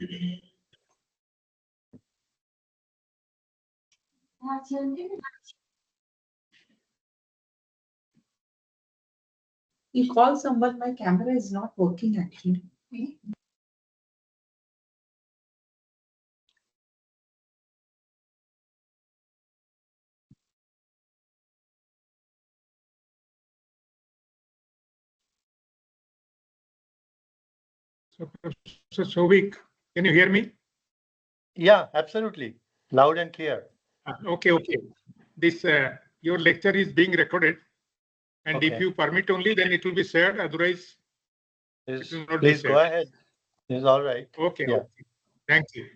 You call someone, my camera is not working actually. So, Professor Souvik, can you hear me? Yeah, absolutely. Loud and clear. Okay. This your lecture is being recorded, and if Okay. you permit only, then it will be shared. Otherwise, it will not be Please go shared. ahead. It's all right. Okay. Yeah. Okay. Thank you.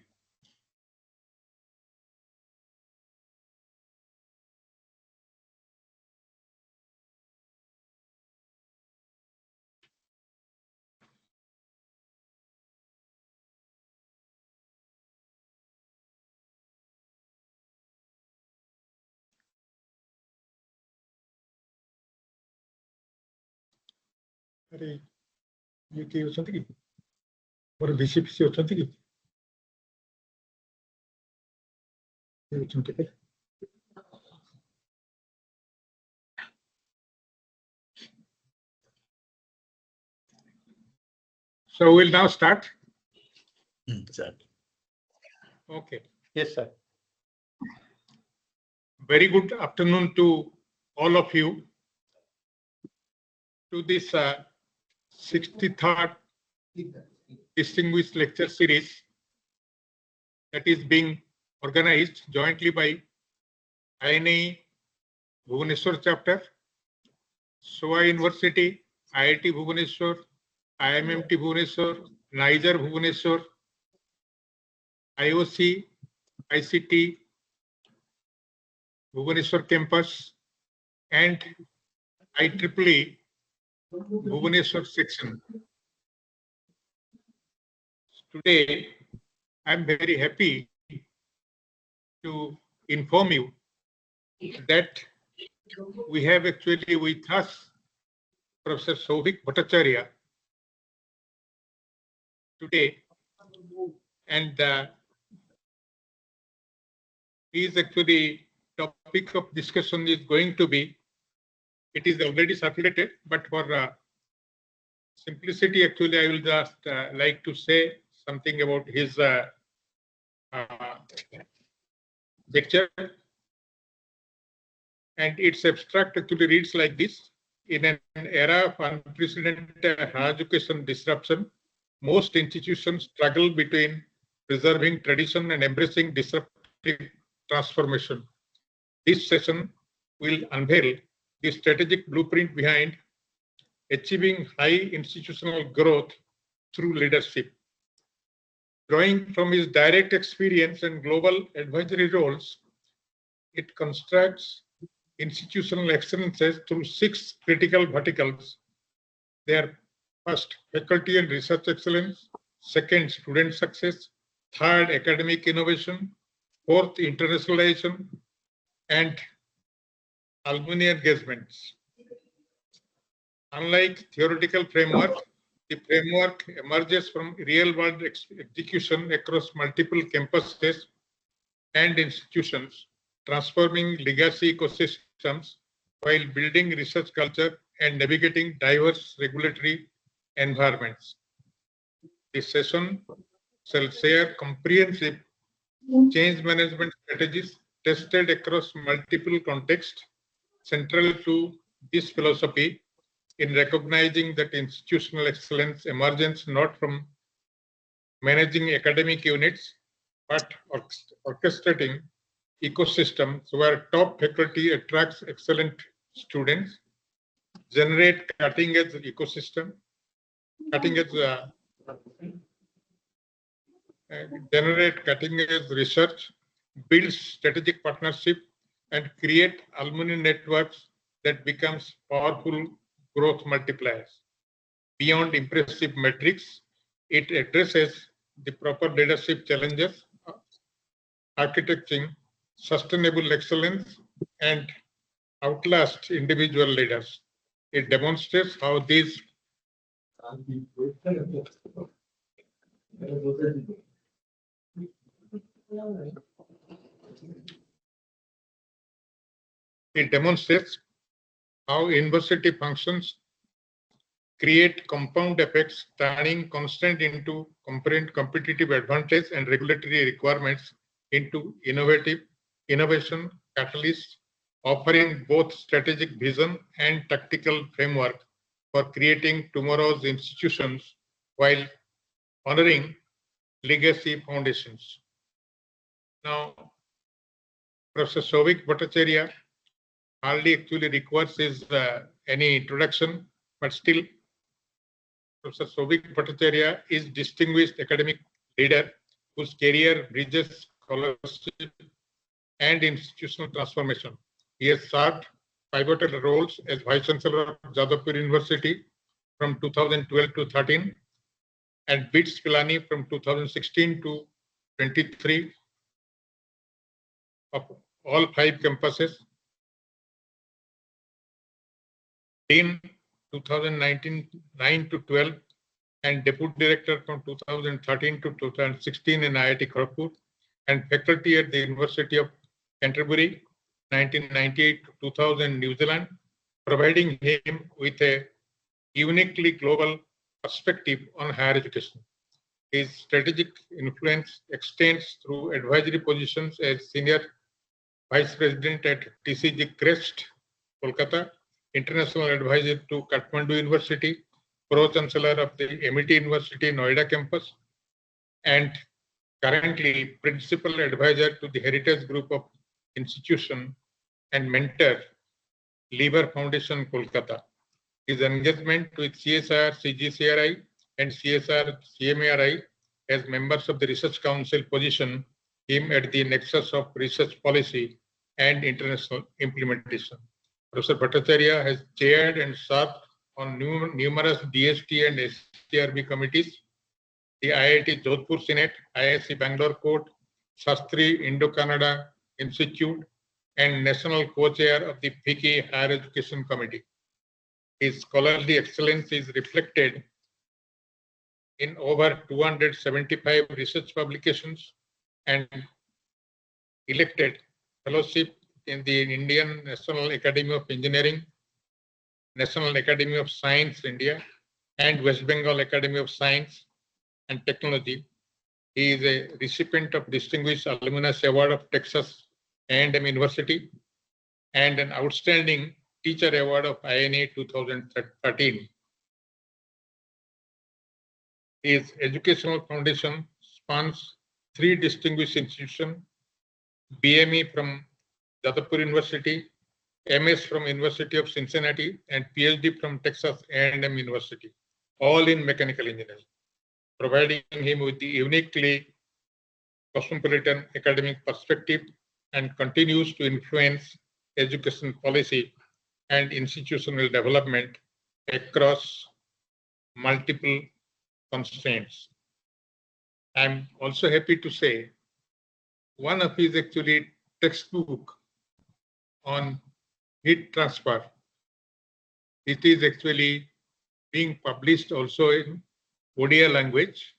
अरे ये कि ଅଛନ୍ତି କି ମୋର VC ଫିସି ଅଛନ୍ତି କି ଅଛନ୍ତି କି So we'll now start. Okay. Yes, sir. Very good afternoon to all of you to this 63rd distinguished lecture series that is being organized jointly by INA Bhubaneswar chapter, SOA University, IIT Bhubaneswar, IMMT Bhubaneswar, Niger Bhubaneswar, IOC, ICT, Bhubaneswar campus, and IEEE Bhubaneswar section. Today, I'm very happy to inform you that we have actually with us Professor Souvik Bhattacharya today, and his actually topic of discussion is going to be, it is already circulated, but for simplicity, actually, I will just like to say something about his lecture. And its abstract actually reads like this: in an era of unprecedented higher education disruption, most institutions struggle between preserving tradition and embracing disruptive transformation. This session will unveil the strategic blueprint behind achieving high institutional growth through leadership. Drawing from his direct experience and global advisory roles, it constructs institutional excellences through 6 critical verticals. They are: first, faculty and research excellence; second, student success; third, academic innovation; fourth, internationalization; and alumni engagements. Unlike theoretical framework, the framework emerges from real-world execution across multiple campuses and institutions, transforming legacy ecosystems while building research culture and navigating diverse regulatory environments. This session shall share comprehensive change management strategies tested across multiple contexts. Central to this philosophy in recognizing that institutional excellence emerges not from managing academic units, but orchestrating ecosystems where top faculty attracts excellent students, generate cutting-edge ecosystem, generate cutting-edge research, build strategic partnership, and create alumni networks that becomes powerful growth multipliers. Beyond impressive metrics, it addresses the proper leadership challenges, architecting sustainable excellence, and outlast individual leaders. It demonstrates how these No. It demonstrates how university functions create compound effects, turning constant into component competitive advantage and regulatory requirements into innovation catalysts, offering both strategic vision and tactical framework for creating tomorrow's institutions while honoring legacy foundations. Now, Professor Souvik Bhattacharya hardly actually requires any introduction, but still Professor Souvik Bhattacharya is distinguished academic leader whose career bridges scholarship and institutional transformation. He has served pivotal roles as Vice Chancellor of Jadavpur University from 2012 to 13 and BITS Pilani from 2016 to 23 of all 5 campuses. Dean 2019 9 to 12 and Deputy Director from 2013 to 2016 in IIT Kharagpur and faculty at the University of Canterbury 1998 to 2000 New Zealand, providing him with a uniquely global perspective on higher education. His strategic influence extends through advisory positions as Senior Vice President at TCG Crest, Kolkata, International Advisor to Kathmandu University, Pro-Chancellor of the MET University Noida campus, and currently Principal Advisor to the Heritage Group of Institution and mentor, Lever Foundation, Kolkata. His engagement with CSR, CGCRI, and CSR, CMARI as members of the Research Council position him at the nexus of research policy and international implementation. Professor Bhattacharya has chaired and served on numerous DST and STRB committees, the IIT Jodhpur Senate, IISc Bangalore Court, Shastri Indo-Canada Institute, and National Co-Chair of the FICCI Higher Education Committee. His scholarly excellence is reflected in over 275 research publications and elected fellowship in the Indian National Academy of Engineering, National Academy of Science, India, and West Bengal Academy of Science and Technology. He is a recipient of Distinguished Alumnus Award of Texas A&M University and an Outstanding Teacher Award of INA 2013. His educational foundation spans 3 distinguished institutions, BME from Jadavpur University, MS from University of Cincinnati, and PhD from Texas A&M University, all in mechanical engineering, providing him with the uniquely cosmopolitan academic perspective and continues to influence education policy and institutional development across multiple constraints. I'm also happy to say one of his actually textbook on heat transfer. It is actually being published also in Odia language,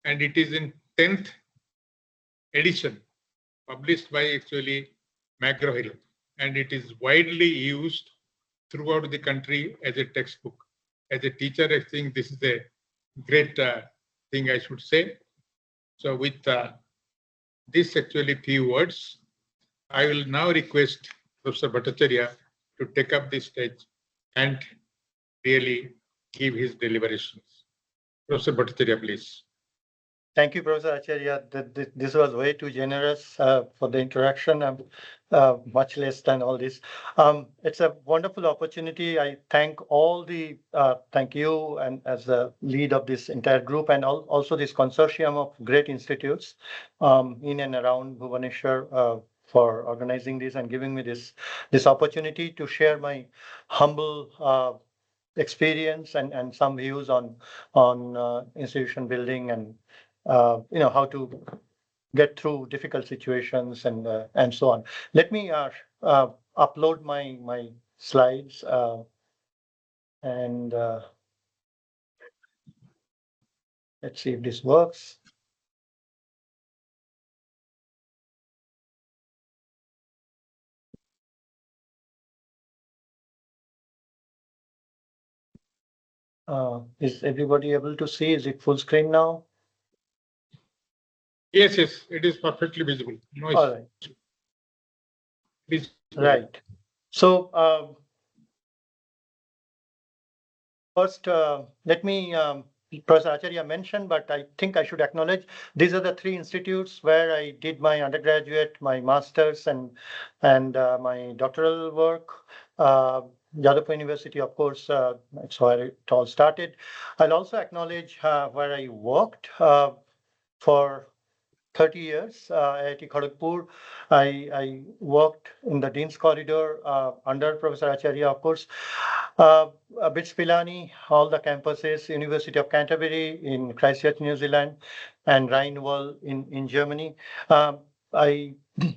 and it is in 10th edition, published by actually McGraw-Hill, and it is widely used throughout the country as a textbook. As a teacher, I think this is a great thing I should say. So with this actually few words, I will now request Professor Bhattacharya to take up the stage and really give his deliberations. Professor Bhattacharya, please. Thank you, Professor Acharya. This was way too generous for the introduction. Much less than all this. It's a wonderful opportunity. I thank thank you and as the lead of this entire group and also this consortium of great institutes in and around Bhubaneswar for organizing this and giving me this opportunity to share my humble experience and some views on institution building and how to get through difficult situations and so on. Let me upload my slides and let's see if this works. Is everybody able to see? Is it full screen now? Yes, yes, it is perfectly visible. No All issue. right. Please go ahead. Right. So first, let me, Professor Acharya mentioned, but I think I should acknowledge these are the three institutes where I did my undergraduate, my master's, and my doctoral work. Yadavpur University, of course, that's where it all started. I'll also acknowledge where I worked for 30 years, IIT Kharagpur. I worked in the Dean's Corridor under Professor Acharya, of course. BITS Pilani, all the campuses, University of Canterbury in Christchurch, New Zealand, and Rheinwall in Germany. I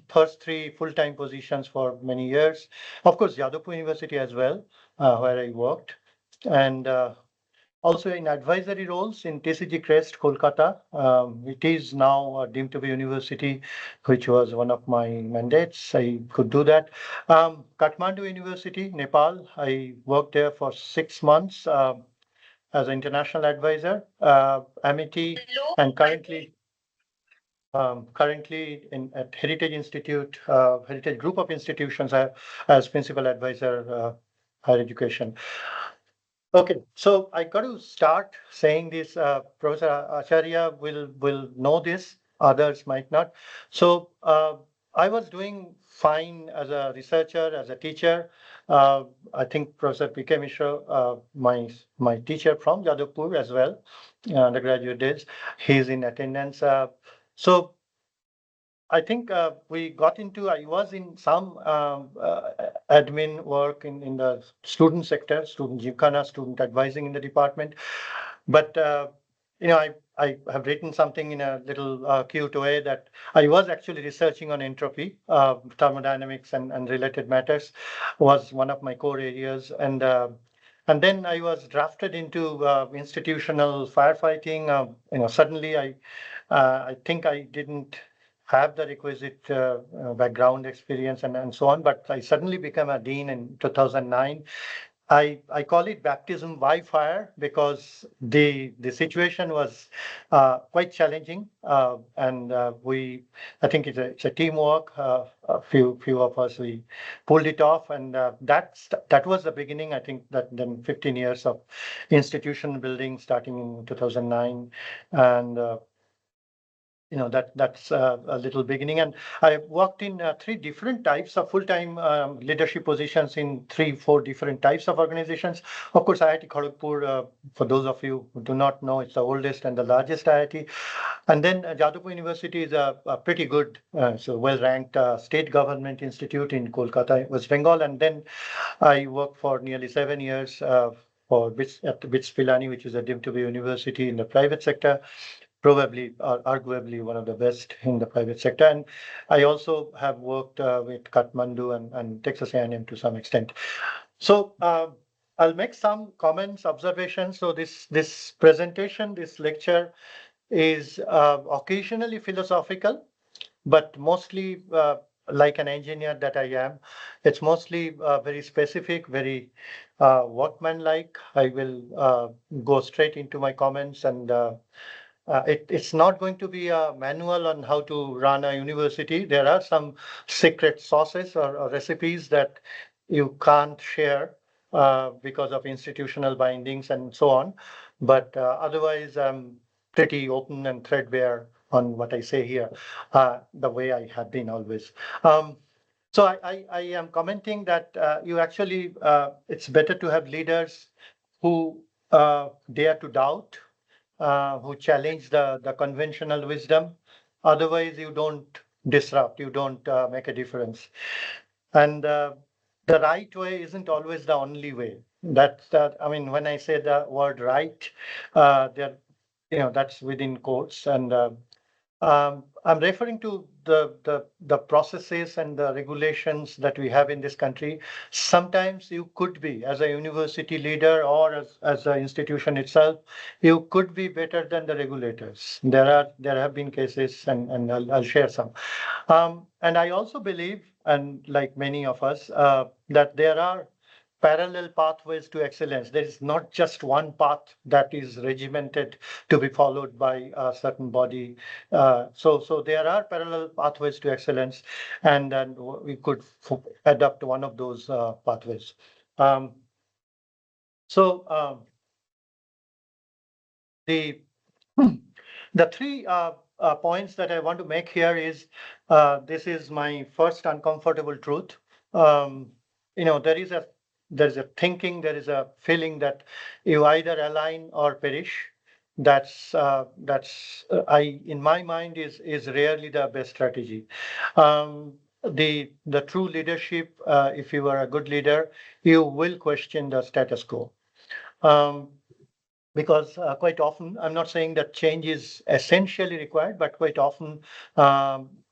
first three full-time positions for many years. Of course, Yadavpur University as well, where I worked. And also in advisory roles in TCG Crest, Kolkata. It is now deemed to be university, which was one of my mandates. I could do that. Kathmandu University, Nepal. I worked there for 6 months as an international advisor. Amity, and currently at Heritage Institute, Heritage Group of Institutions as principal advisor, higher education. Okay, so I got to start saying this. Professor Acharya will know this, others might not. So I was doing fine as a researcher, as a teacher. I think Professor P.K. Mishra, my teacher from Yadavpur as well, undergraduate days, he's in attendance. So I think we got into, I was in some admin work in the student sector, student Gymkhana, student advising in the department. But, I have written something in a little cute way that I was actually researching on entropy, thermodynamics and related matters was one of my core areas. And then I was drafted into institutional firefighting. Suddenly I think I didn't have the requisite background experience and so on, but I suddenly became a dean in 2009. I call it baptism by fire because the situation was quite challenging, and I think it's a teamwork. A few of us we pulled it off, and that was the beginning. I think that then 15 years of institution building starting in 2009, and that's a little beginning. And I worked in three different types of full-time leadership positions in 3-4 different types of organizations. Of course, IIT Kharagpur, for those of you who do not know, it's the oldest and the largest IIT. And then Yadavpur University is a pretty good, so well-ranked state government institute in Kolkata, West Bengal. And then I worked for nearly 7 years for at BITS Pilani, which is a deemed to be university in the private sector, probably or arguably one of the best in the private sector. And I also have worked with Kathmandu and Texas A&M to some extent. So I'll make some comments, observations. So this presentation, this lecture is occasionally philosophical, but mostly like an engineer that I am. It's mostly very specific, very workmanlike. I will go straight into my comments, and it's not going to be a manual on how to run a university. There are some secret sauces or recipes that you can't share because of institutional bindings and so on. But otherwise, I'm pretty open and threadbare on what I say here, the way I have been always. So I am commenting that you actually, it's better to have leaders who dare to doubt, who challenge the conventional wisdom. Otherwise, you don't disrupt, you don't make a difference. And the right way isn't always the only way. I mean, when I say the word right, that's within quotes. And I'm referring to the processes and the regulations that we have in this country. Sometimes you could be, as a university leader or as an institution itself, you could be better than the regulators. There have been cases, and I'll share some. And I also believe, and like many of us, that there are parallel pathways to excellence. There is not just one path that is regimented to be followed by a certain body. So there are parallel pathways to excellence, and then we could adopt one of those pathways. Um, so the the three points that I want to make here is this is my first uncomfortable truth. There is a thinking, there is a feeling that you either align or perish. I in my mind is rarely the best strategy. The true leadership, if you are a good leader, you will question the status quo. Because quite often, I'm not saying that change is essentially required, but quite often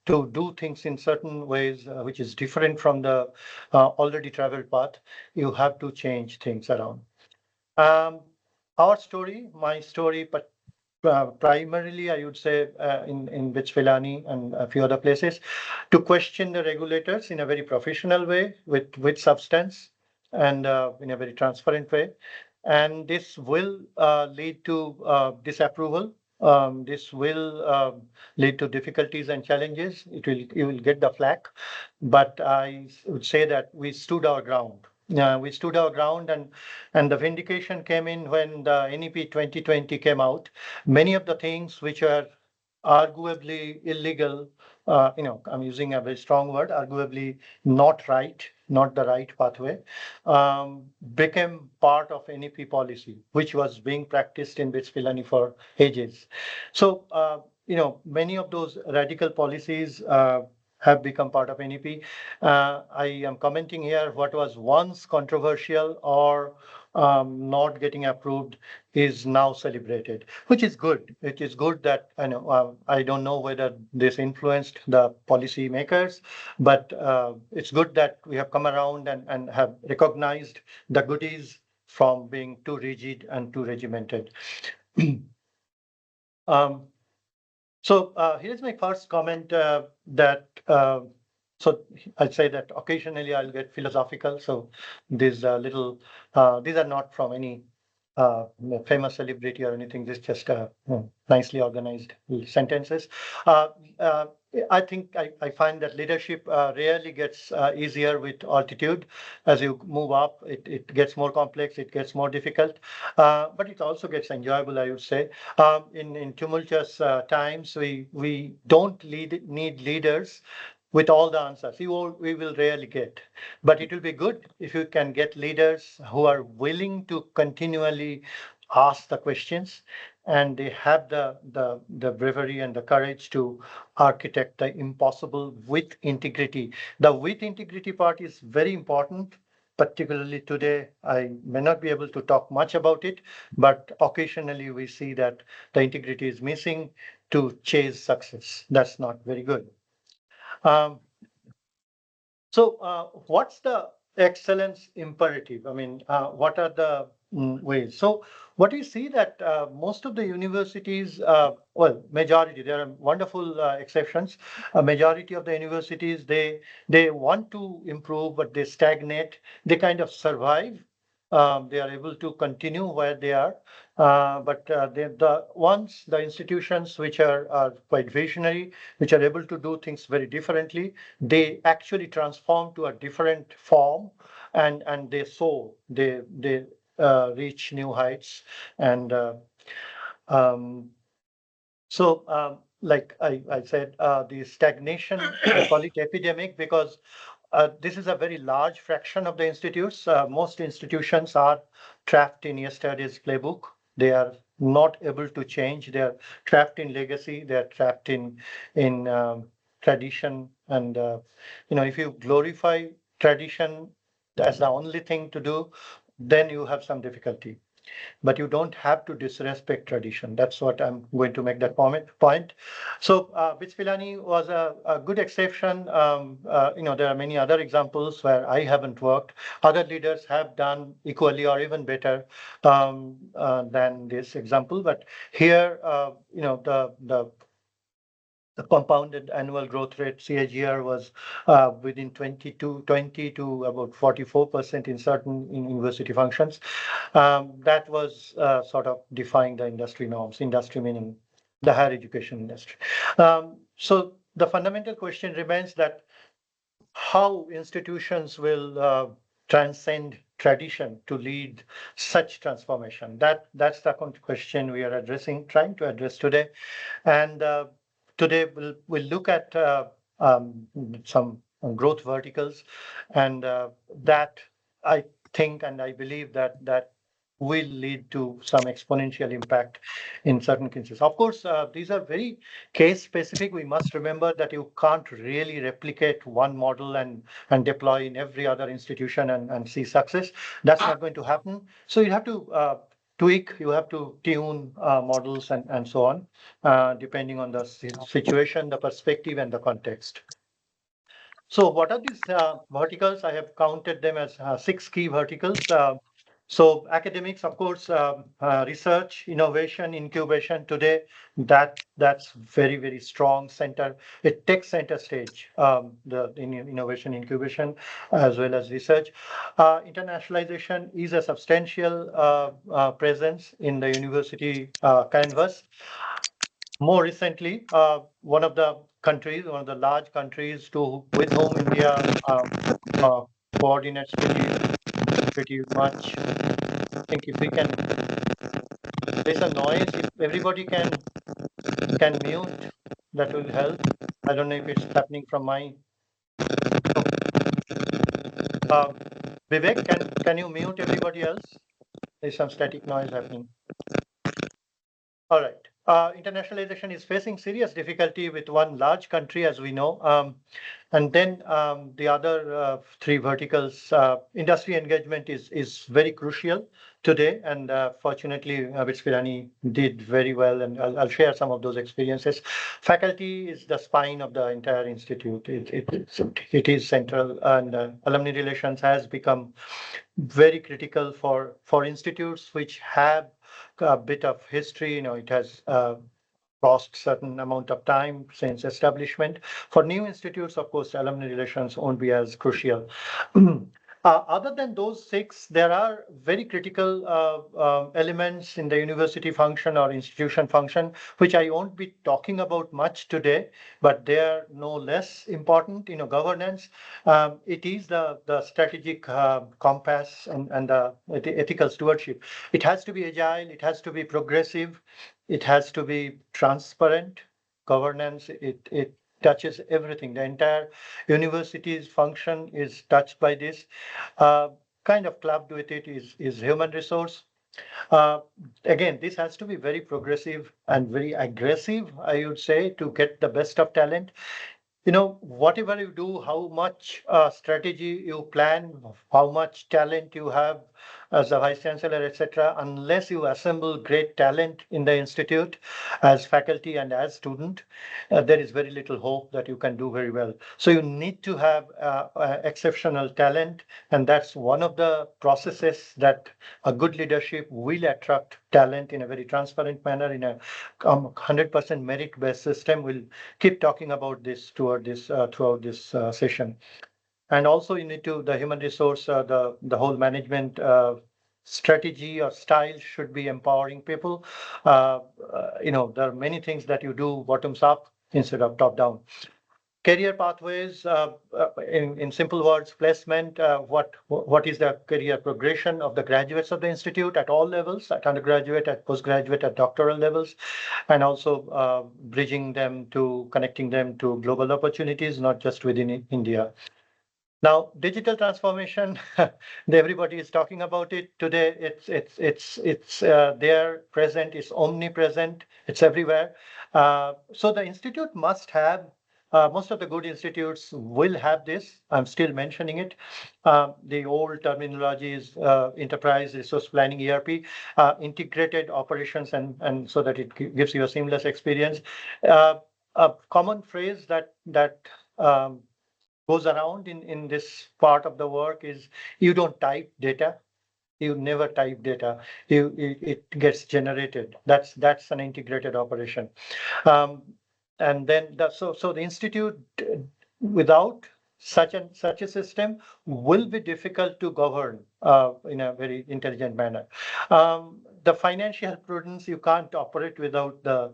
to do things in certain ways, which is different from the already traveled path, you have to change things around. Our story, my story, but primarily, I would say in BITS Pilani and a few other places, to question the regulators in a very professional way with substance and in a very transparent way. And this will lead to disapproval. This will lead to difficulties and challenges. You will get the flack, but I would say that we stood our ground. We stood our ground, and the vindication came in when the NEP 2020 came out. Many of the things which are arguably illegal, I'm using a very strong word, arguably not right, not the right pathway, became part of NEP policy, which was being practiced in BITS Pilani for ages. So, many of those radical policies have become part of NEP. I am commenting here what was once controversial or not getting approved is now celebrated, which is good. It is good that I don't know whether this influenced the policy makers, but it's good that we have come around and have recognized the goodies from being too rigid and too regimented. So here's my first comment so I'd say that occasionally I'll get philosophical. So these these are not from any famous celebrity or anything. This is just nicely organized sentences. Uh, uh, I think I find that leadership rarely gets easier with altitude. As you move up, it gets more complex, it gets more difficult, but it also gets enjoyable, I would say. In tumultuous times, we don't need leaders with all the answers. We will rarely get. But it will be good if you can get leaders who are willing to continually ask the questions, and they have the bravery and the courage to architect the impossible with integrity. The with integrity part is very important. Particularly today, I may not be able to talk much about it, but occasionally we see that the integrity is missing to chase success. That's not very good. Um, so, what's the excellence imperative? I mean, what are the ways? So, what we see that most of the universities, well, majority, there are wonderful exceptions. A majority of the universities, they want to improve, but they stagnate. They kind of survive. They are able to continue where they are, but the institutions which are quite visionary, which are able to do things very differently, they actually transform to a different form, and they soar, they reach new heights, and um, like I said, the stagnation, I call it epidemic because this is a very large fraction of the institutes. Most institutions are trapped in yesterday's playbook. They are not able to change. They are trapped in legacy. They are trapped in tradition. And if you glorify tradition as the only thing to do, then you have some difficulty. But you don't have to disrespect tradition. That's what I'm going to make that point. So BITS Pilani was a good exception. There are many other examples where I haven't worked. Other leaders have done equally or even better than this example. But here, the the compounded annual growth rate, CAGR, was within 20 to about 44% in certain university functions. That was sort of defying the industry norms, industry meaning the higher education industry. So the fundamental question remains that how institutions will transcend tradition to lead such transformation. That's the question we are trying to address today. And today we'll look at some growth verticals, and that I think and I believe that will lead to some exponential impact in certain cases. Of course, these are very case specific. We must remember that you can't really replicate one model and deploy in every other institution and see success. That's not going to happen. So you have to tweak, you have to tune models and so on, depending on the situation, the perspective, and the context. So what are these verticals? I have counted them as 6 key verticals. So academics, of course, research, innovation, incubation today, that's very, very strong center. It takes center stage, the innovation, incubation, as well as research. Internationalization is a substantial presence in the university canvas. More recently, one of the large countries with whom India coordinates pretty much. I think if we can, there's a noise. If everybody can mute, that will help. I don't know if it's happening from my. Vivek, can you mute everybody else? There's some static noise happening. All right. Internationalization is facing serious difficulty with one large country, as we know. And then the other 3 verticals, industry engagement is very crucial today. And fortunately, BITS Pilani did very well. And I'll share some of those experiences. Faculty is the spine of the entire institute. It is central. And alumni relations has become very critical for institutes which have a bit of history. It has cost certain amount of time since establishment. For new institutes, of course, alumni relations won't be as crucial. Other than those 6, there are very critical elements in the university function or institution function, which I won't be talking about much today, but they are no less important. Governance, it is the strategic compass and the ethical stewardship. It has to be agile, it has to be progressive, it has to be transparent. Governance, it touches everything. The entire university's function is touched by this. Kind of clubbed with it is human resource. Again, this has to be very progressive and very aggressive, I would say, to get the best of talent. Whatever you do, how much strategy you plan, how much talent you have as a vice chancellor, etc., unless you assemble great talent in the institute as faculty and as student, there is very little hope that you can do very well. So you need to have exceptional talent, and that's one of the processes that a good leadership will attract talent in a very transparent manner, in a 100% merit-based system. We'll keep talking about this throughout this session. And also you need to, the human resource, the whole management strategy or style should be empowering people. There are many things that you do bottoms up instead of top down. Career pathways, in simple words, placement, what is the career progression of the graduates of the institute at all levels, at undergraduate, at postgraduate, at doctoral levels, and also connecting them to global opportunities, not just within India. Now, digital transformation, everybody is talking about it today. It's there, present, it's omnipresent, it's everywhere. So the institute must have, most of the good institutes will have this. I'm still mentioning it. The old terminology is enterprise resource planning, ERP, integrated operations, and so that it gives you a seamless experience. A common phrase that goes around in this part of the work is you don't type data. You never type data. It gets generated. That's an integrated operation. And then so the institute without such a system will be difficult to govern in a very intelligent manner. The financial prudence, you can't operate without the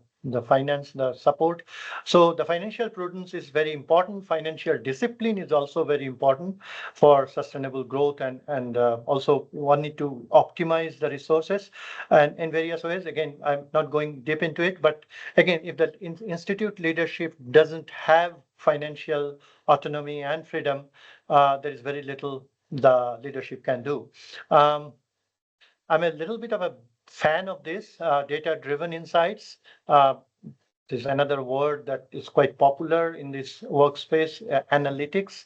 support. So the financial prudence is very important. Financial discipline is also very important for sustainable growth, and also one need to optimize the resources and in various ways. Again, I'm not going deep into it, but again, if the institute leadership doesn't have financial autonomy and freedom, there is very little the leadership can do. Um, I'm a little bit of a fan of this data-driven insights. There's another word that is quite popular in this workspace, analytics.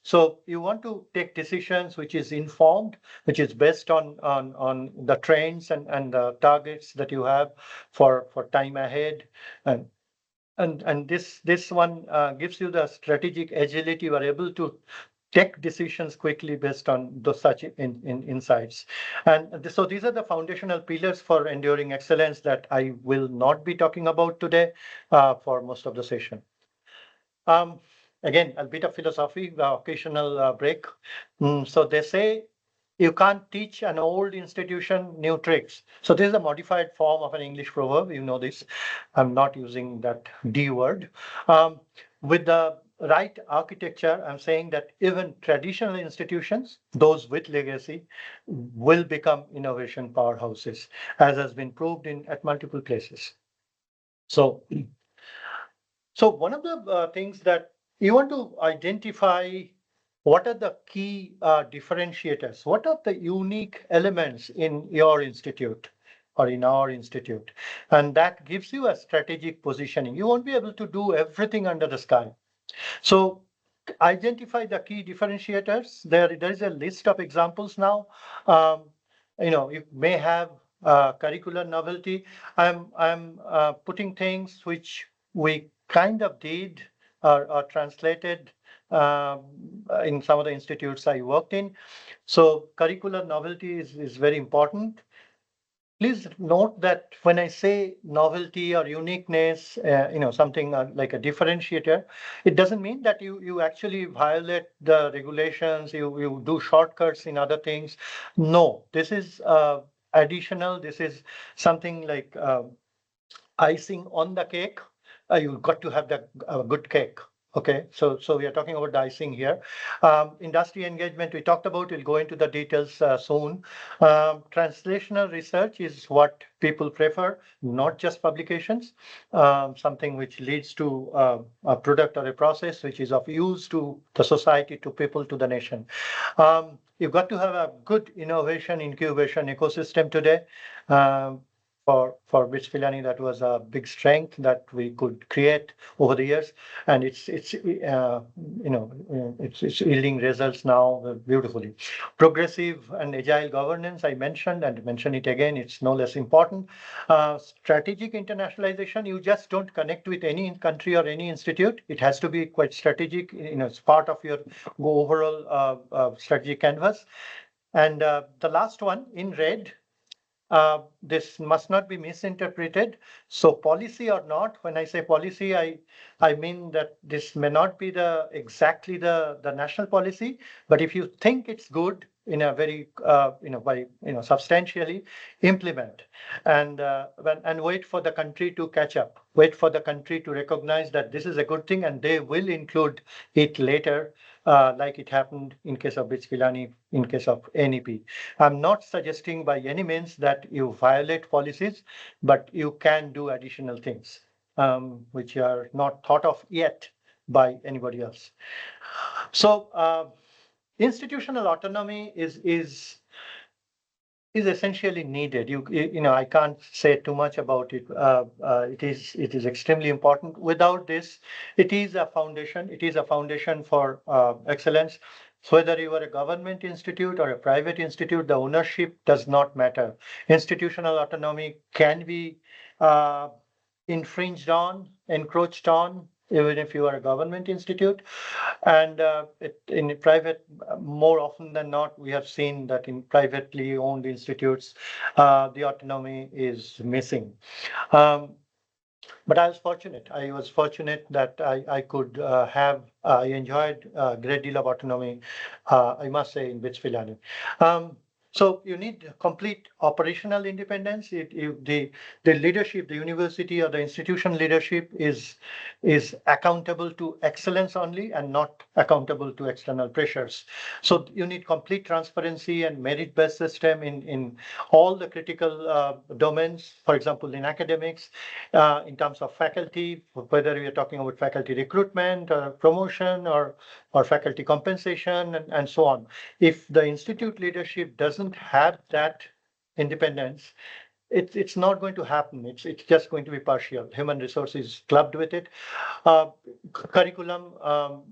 So you want to take decisions which is informed, which is based on the trends and the targets that you have for time ahead. And this one gives you the strategic agility. You are able to take decisions quickly based on those such insights. And so these are the foundational pillars for enduring excellence that I will not be talking about today for most of the session. Again, a bit of philosophy, the occasional break. So they say you can't teach an old institution new tricks. So this is a modified form of an English proverb. You know this. I'm not using that D word. With the right architecture, I'm saying that even traditional institutions, those with legacy, will become innovation powerhouses, as has been proved at multiple places. So one of the things that you want to identify, what are the key differentiators? What are the unique elements in your institute or in our institute? And that gives you a strategic positioning. You won't be able to do everything under the sky. So identify the key differentiators. There is a list of examples now. You may have curricular novelty. I'm putting things which we kind of did or translated in some of the institutes I worked in. So curricular novelty is very important. Please note that when I say novelty or uniqueness, something like a differentiator, it doesn't mean that you actually violate the regulations, you do shortcuts in other things. No, this is additional. This is something like icing on the cake. You've got to have the good cake. Okay, so we are talking about the icing here. Industry engagement we talked about. We'll go into the details soon. Translational research is what people prefer, not just publications. Something which leads to a product or a process which is of use to the society, to people, to the nation. You've got to have a good innovation incubation ecosystem today. For BITS Pilani, that was a big strength that we could create over the years, and it's yielding results now beautifully. Progressive and agile governance, I mentioned, and mention it again. It's no less important. Strategic internationalization, you just don't connect with any country or any institute. It has to be quite strategic. It's part of your overall strategic canvas. And the last one in red. This must not be misinterpreted. So policy or not, when I say policy, I mean that this may not be exactly the national policy, but if you think it's good in a very substantially implement and wait for the country to catch up, wait for the country to recognize that this is a good thing, and they will include it later, like it happened in case of BITS Pilani, in case of NEP. I'm not suggesting by any means that you violate policies, but you can do additional things which are not thought of yet by anybody else. So institutional autonomy is essentially needed. I can't say too much about it. It is extremely important. Without this, it is a foundation. It is a foundation for excellence. So whether you are a government institute or a private institute, the ownership does not matter. Institutional autonomy can be infringed on, encroached on, even if you are a government institute. And in private, more often than not, we have seen that in privately owned institutes, the autonomy is missing. But I was fortunate. I was fortunate that I could I enjoyed a great deal of autonomy, I must say, in BITS Pilani. So you need complete operational independence. The leadership, the university or the institution leadership is accountable to excellence only and not accountable to external pressures. So you need complete transparency and merit-based system in all the critical domains. For example, in academics, in terms of faculty, whether we are talking about faculty recruitment or promotion or faculty compensation and so on. If the institute leadership doesn't have that independence, it's not going to happen. It's just going to be partial. Human resources clubbed with it. Curriculum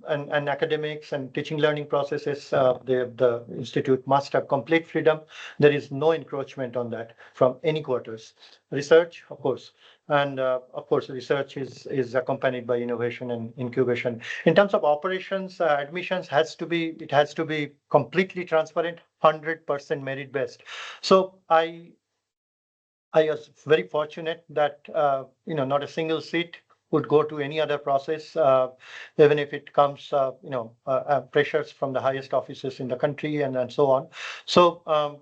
and academics and teaching learning processes, the institute must have complete freedom. There is no encroachment on that from any quarters. Research, of course, and of course, research is accompanied by innovation and incubation. In terms of operations, admissions has to be completely transparent, 100% merit based. So I was very fortunate that not a single seat would go to any other process, even if it comes pressures from the highest offices in the country and so on. So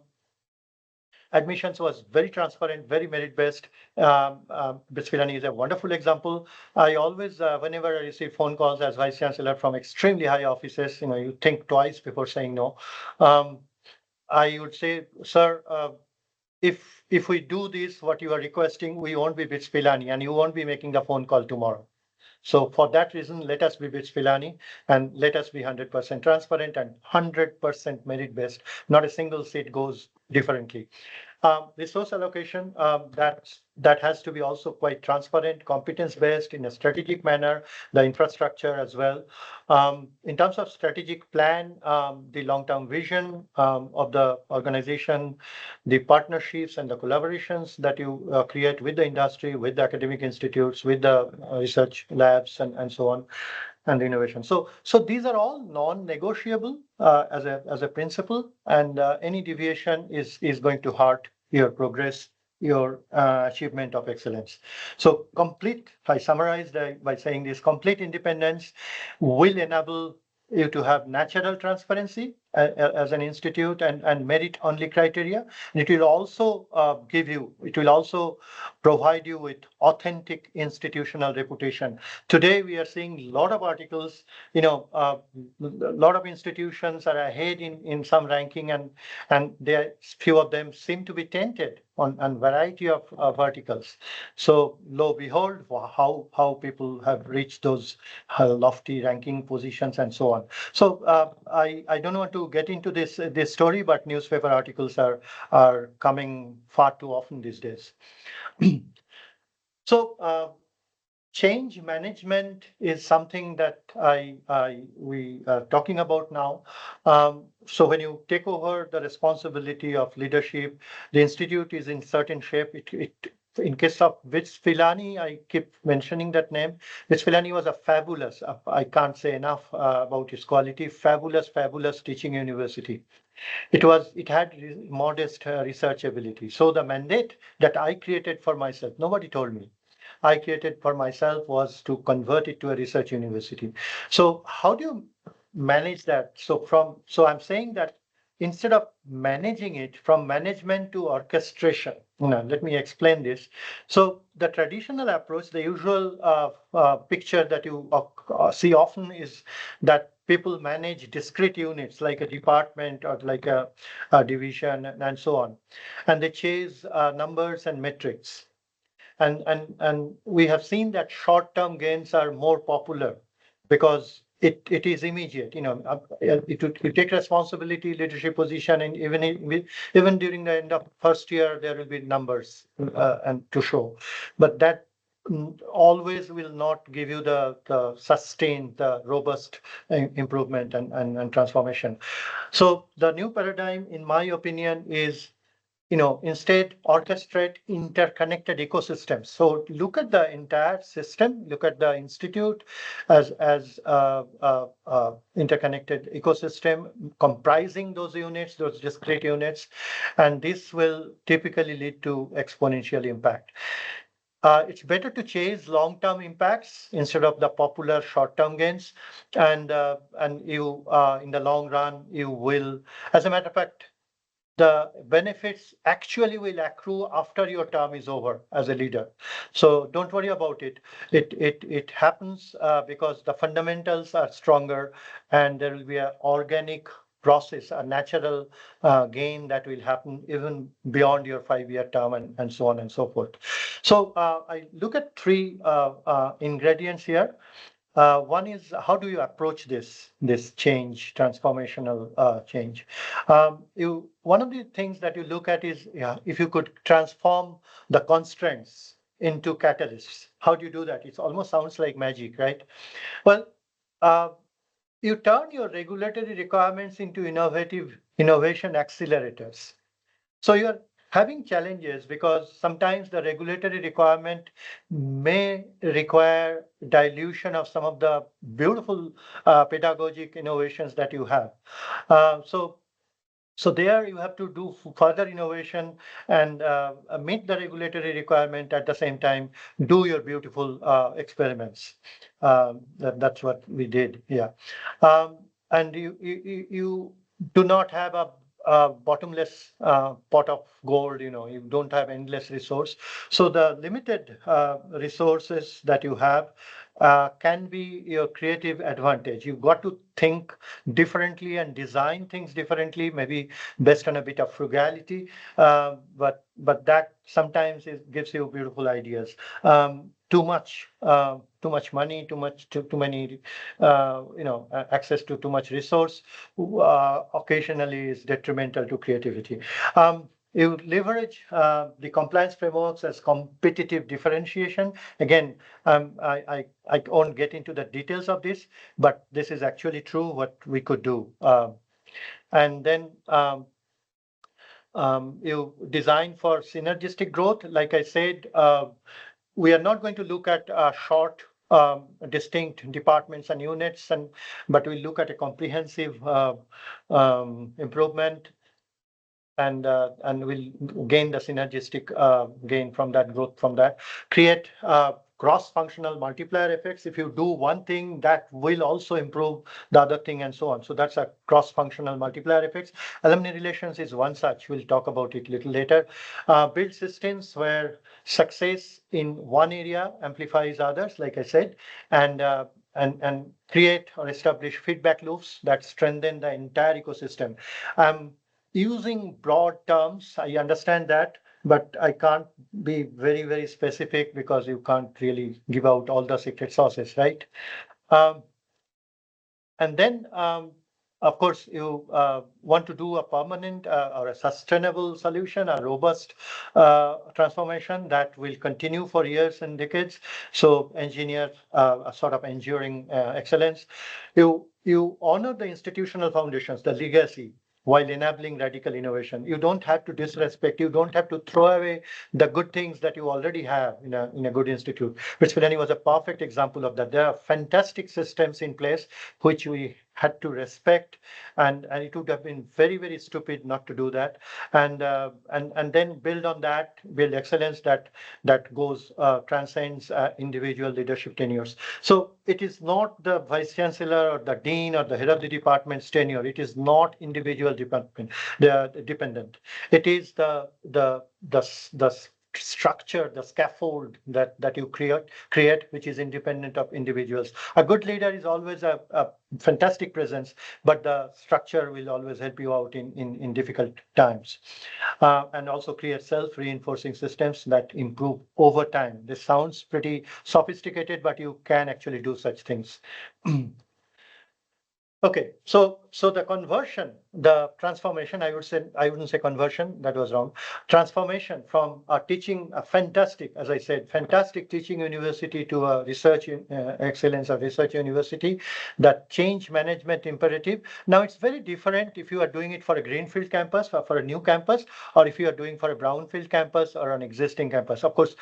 admissions was very transparent, very merit based. BITS Pilani is a wonderful example. I always, whenever I receive phone calls as vice chancellor from extremely high offices, you think twice before saying no. I would say, sir, if we do this, what you are requesting, we won't be BITS Pilani and you won't be making the phone call tomorrow. So for that reason, let us be BITS Pilani and let us be 100% transparent and 100% merit based. Not a single seat goes differently. Resource allocation, that has to be also quite transparent, competence based in a strategic manner, the infrastructure as well. In terms of strategic plan, the long-term vision of the organization, the partnerships and the collaborations that you create with the industry, with the academic institutes, with the research labs and so on, and innovation. So these are all non-negotiable as a principle, and any deviation is going to hurt your progress, your achievement of excellence. So I summarized by saying this, complete independence will enable you to have natural transparency as an institute and merit only criteria. And it will also it will also provide you with authentic institutional reputation. Today, we are seeing a lot of articles, a lot of institutions are ahead in some ranking and few of them seem to be tainted on variety of articles. So lo behold, how people have reached those lofty ranking positions and so on. So I don't want to get into this story, but newspaper articles are coming far too often these days. So change management is something that we are talking about now. So when you take over the responsibility of leadership, the institute is in certain shape. In case of BITS Pilani, I keep mentioning that name. BITS Pilani was a fabulous, I can't say enough about its quality, fabulous teaching university. It had modest research ability. So the mandate that I created for myself, nobody told me. I created for myself was to convert it to a research university. So how do you manage that? So I'm saying that instead of managing it from management to orchestration, let me explain this. So the traditional approach, the usual picture that you see often is that people manage discrete units like a department or like a division and so on, and they chase numbers and metrics. And we have seen that short-term gains are more popular because it is immediate. You take responsibility, leadership position, and even during the end of first year, there will be numbers and to show. But that always will not give you the sustained, the robust improvement and transformation. So the new paradigm, in my opinion, is instead orchestrate interconnected ecosystems. So look at the entire system, look at the institute as interconnected ecosystem comprising those units, those discrete units, and this will typically lead to exponential impact. it's better to chase long-term impacts instead of the popular short-term gains. And you, in the long run, you will, as a matter of fact, the benefits actually will accrue after your term is over as a leader. So don't worry about it. It happens because the fundamentals are stronger, and there will be an organic process, a natural gain that will happen even beyond your 5-year term, and so on and so forth. So I look at three ingredients here. One is, how do you approach this change, transformational change? One of the things that you look at is, if you could transform the constraints into catalysts. How do you do that? It almost sounds like magic, right? Well, uh, you turn your regulatory requirements into innovation accelerators. So you're having challenges because sometimes the regulatory requirement may require dilution of some of the beautiful pedagogic innovations that you have. So there you have to do further innovation and meet the regulatory requirement at the same time, do your beautiful experiments. That's what we did, yeah. And you do not have a bottomless pot of gold, you don't have endless resource. So the limited resources that you have can be your creative advantage. You've got to think differently and design things differently, maybe based on a bit of frugality, but that sometimes gives you beautiful ideas. Too much money, too many, access to too much resource occasionally is detrimental to creativity. You leverage the compliance frameworks as competitive differentiation. Again, I won't get into the details of this, but this is actually true what we could do. And then you design for synergistic growth. Like I said, we are not going to look at short distinct departments and units, but we look at a comprehensive improvement, and we'll gain the synergistic gain from that growth, from that. Create cross-functional multiplier effects. If you do one thing, that will also improve the other thing, and so on. So that's a cross-functional multiplier effects. Alumni relations is one such. We'll talk about it a little later. Build systems where success in one area amplifies others, like I said, and create or establish feedback loops that strengthen the entire ecosystem. Using broad terms, I understand that, but I can't be very, very specific because you can't really give out all the secret sauces, right? And then, of course, you want to do a permanent or a sustainable solution, a robust transformation that will continue for years and decades. So engineer a sort of enduring excellence. You honor the institutional foundations, the legacy, while enabling radical innovation. You don't have to disrespect, you don't have to throw away the good things that you already have in a good institute. BITS Pilani was a perfect example of that. There are fantastic systems in place which we had to respect, and it would have been very, very stupid not to do that, and then build on that, build excellence that goes transcends individual leadership tenures. So it is not the vice chancellor or the dean or the head of the department's tenure. It is not individual department dependent. It is the structure, the scaffold that you create, which is independent of individuals. A good leader is always a fantastic presence, but the structure will always help you out in difficult times. And also create self-reinforcing systems that improve over time. This sounds pretty sophisticated, but you can actually do such things. Okay, so the conversion, the transformation, I wouldn't say conversion, that was wrong. Transformation from teaching a fantastic, as I said, fantastic teaching university to a research excellence or research university, that change management imperative. Now it's very different if you are doing it for a greenfield campus or for a new campus, or if you are doing for a brownfield campus or an existing campus. Of course,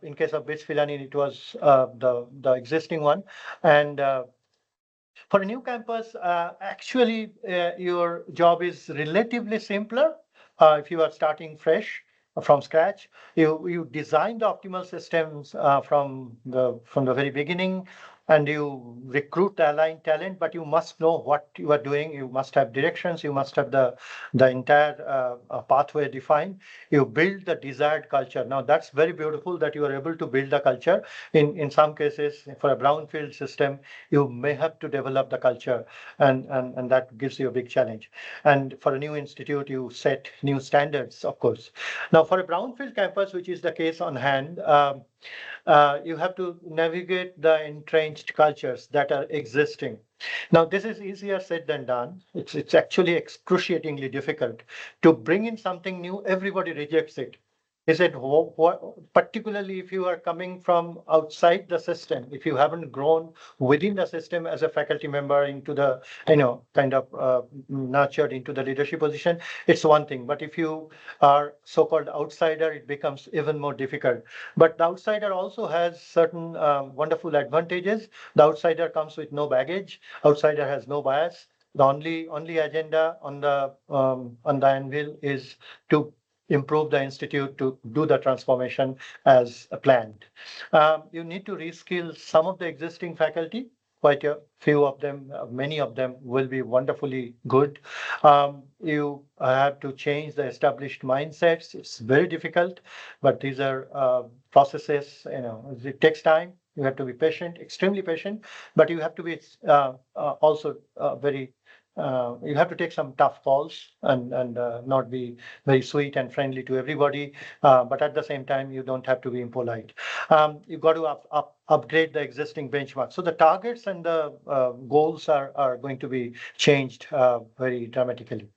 in case of BITS Pilani, it was the existing one, and for a new campus, actually, your job is relatively simpler if you are starting fresh. from scratch. You design the optimal systems from the very beginning, and you recruit the aligned talent, but you must know what you are doing. You must have directions. You must have the entire pathway defined. You build the desired culture. Now that's very beautiful that you are able to build the culture. In some cases, for a brownfield system, you may have to develop the culture, and that gives you a big challenge. And for a new institute, you set new standards, of course. Now, for a brownfield campus, which is the case on hand, you have to navigate the entrenched cultures that are existing. Now, this is easier said than done. It's actually excruciatingly difficult to bring in something new. Everybody rejects it. Is it particularly if you are coming from outside the system, if you haven't grown within the system as a faculty member into the, kind of nurtured into the leadership position, it's one thing. But if you are so-called outsider, it becomes even more difficult. But the outsider also has certain wonderful advantages. The outsider comes with no baggage. Outsider has no bias. The only agenda on the anvil is to improve the institute, to do the transformation as planned. You need to reskill some of the existing faculty. Quite a few of them, many of them will be wonderfully good. You have to change the established mindsets. It's very difficult, but these are processes. It takes time. You have to be patient, extremely patient, but you have to be also very you have to take some tough calls and not be very sweet and friendly to everybody. But at the same time, you don't have to be impolite. You've got to upgrade the existing benchmark. So the targets and the goals are going to be changed very dramatically.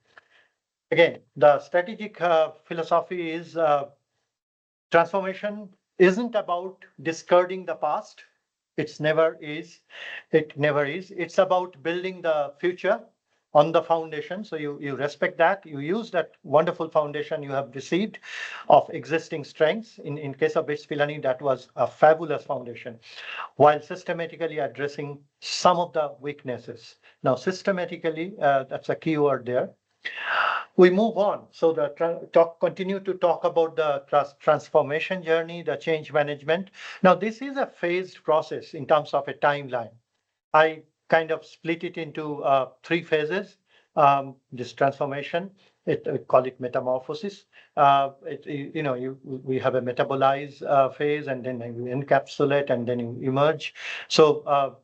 Again, the strategic philosophy is transformation isn't about discarding the past. It never is. It's about building the future on the foundation. So you respect that. You use that wonderful foundation you have received of existing strengths. In case of BITS Pilani, that was a fabulous foundation, while systematically addressing some of the weaknesses. Now, systematically, that's a key word there. We move on. So continue to talk about the transformation journey, the change management. Now, this is a phased process in terms of a timeline. I kind of split it into 3 phases. This transformation, we call it metamorphosis. We have a metabolize phase, and then you encapsulate, and then you emerge. So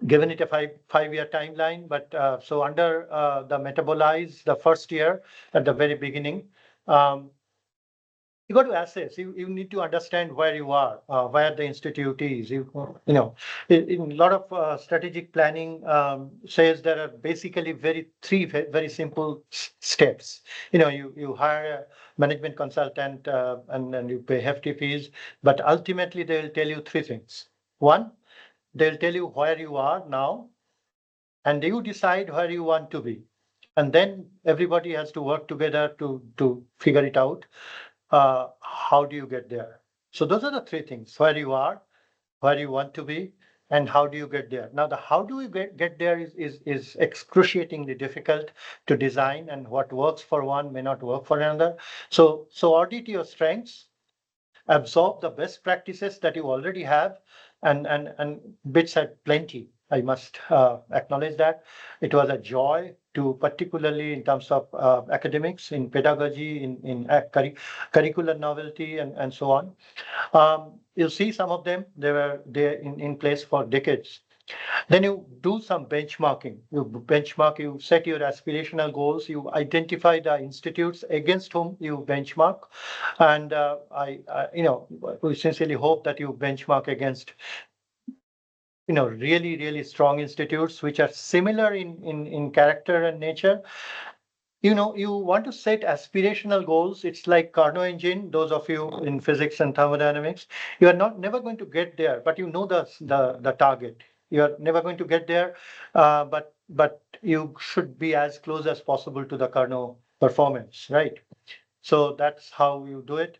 given it a five-year timeline, but so under the metabolize, the first year at the very beginning, you got to assess. You need to understand where you are, where the institute is. In a lot of strategic planning says there are basically three very simple steps. You hire a management consultant and you pay hefty fees, but ultimately they will tell you 3 things. One, they'll tell you where you are now, and you decide where you want to be. And then everybody has to work together to figure it out. How do you get there? So those are the 3 things: where you are, where you want to be, and how do you get there. Now, the how do we get there is excruciatingly difficult to design, and what works for one may not work for another. So audit your strengths, absorb the best practices that you already have, and BITS had plenty. I must acknowledge that. It was a joy to, particularly in terms of academics, in pedagogy, in curricular novelty, and so on. You'll see some of them, they were there in place for decades. Then you do some benchmarking. You set your aspirational goals, you identify the institutes against whom you benchmark. And we sincerely hope that you benchmark against really, really strong institutes which are similar in character and nature. You want to set aspirational goals. It's like Carnot engine. Those of you in physics and thermodynamics, you are never going to get there, but you know the target. You are never going to get there, but you should be as close as possible to the Carnot performance, right? So that's how you do it.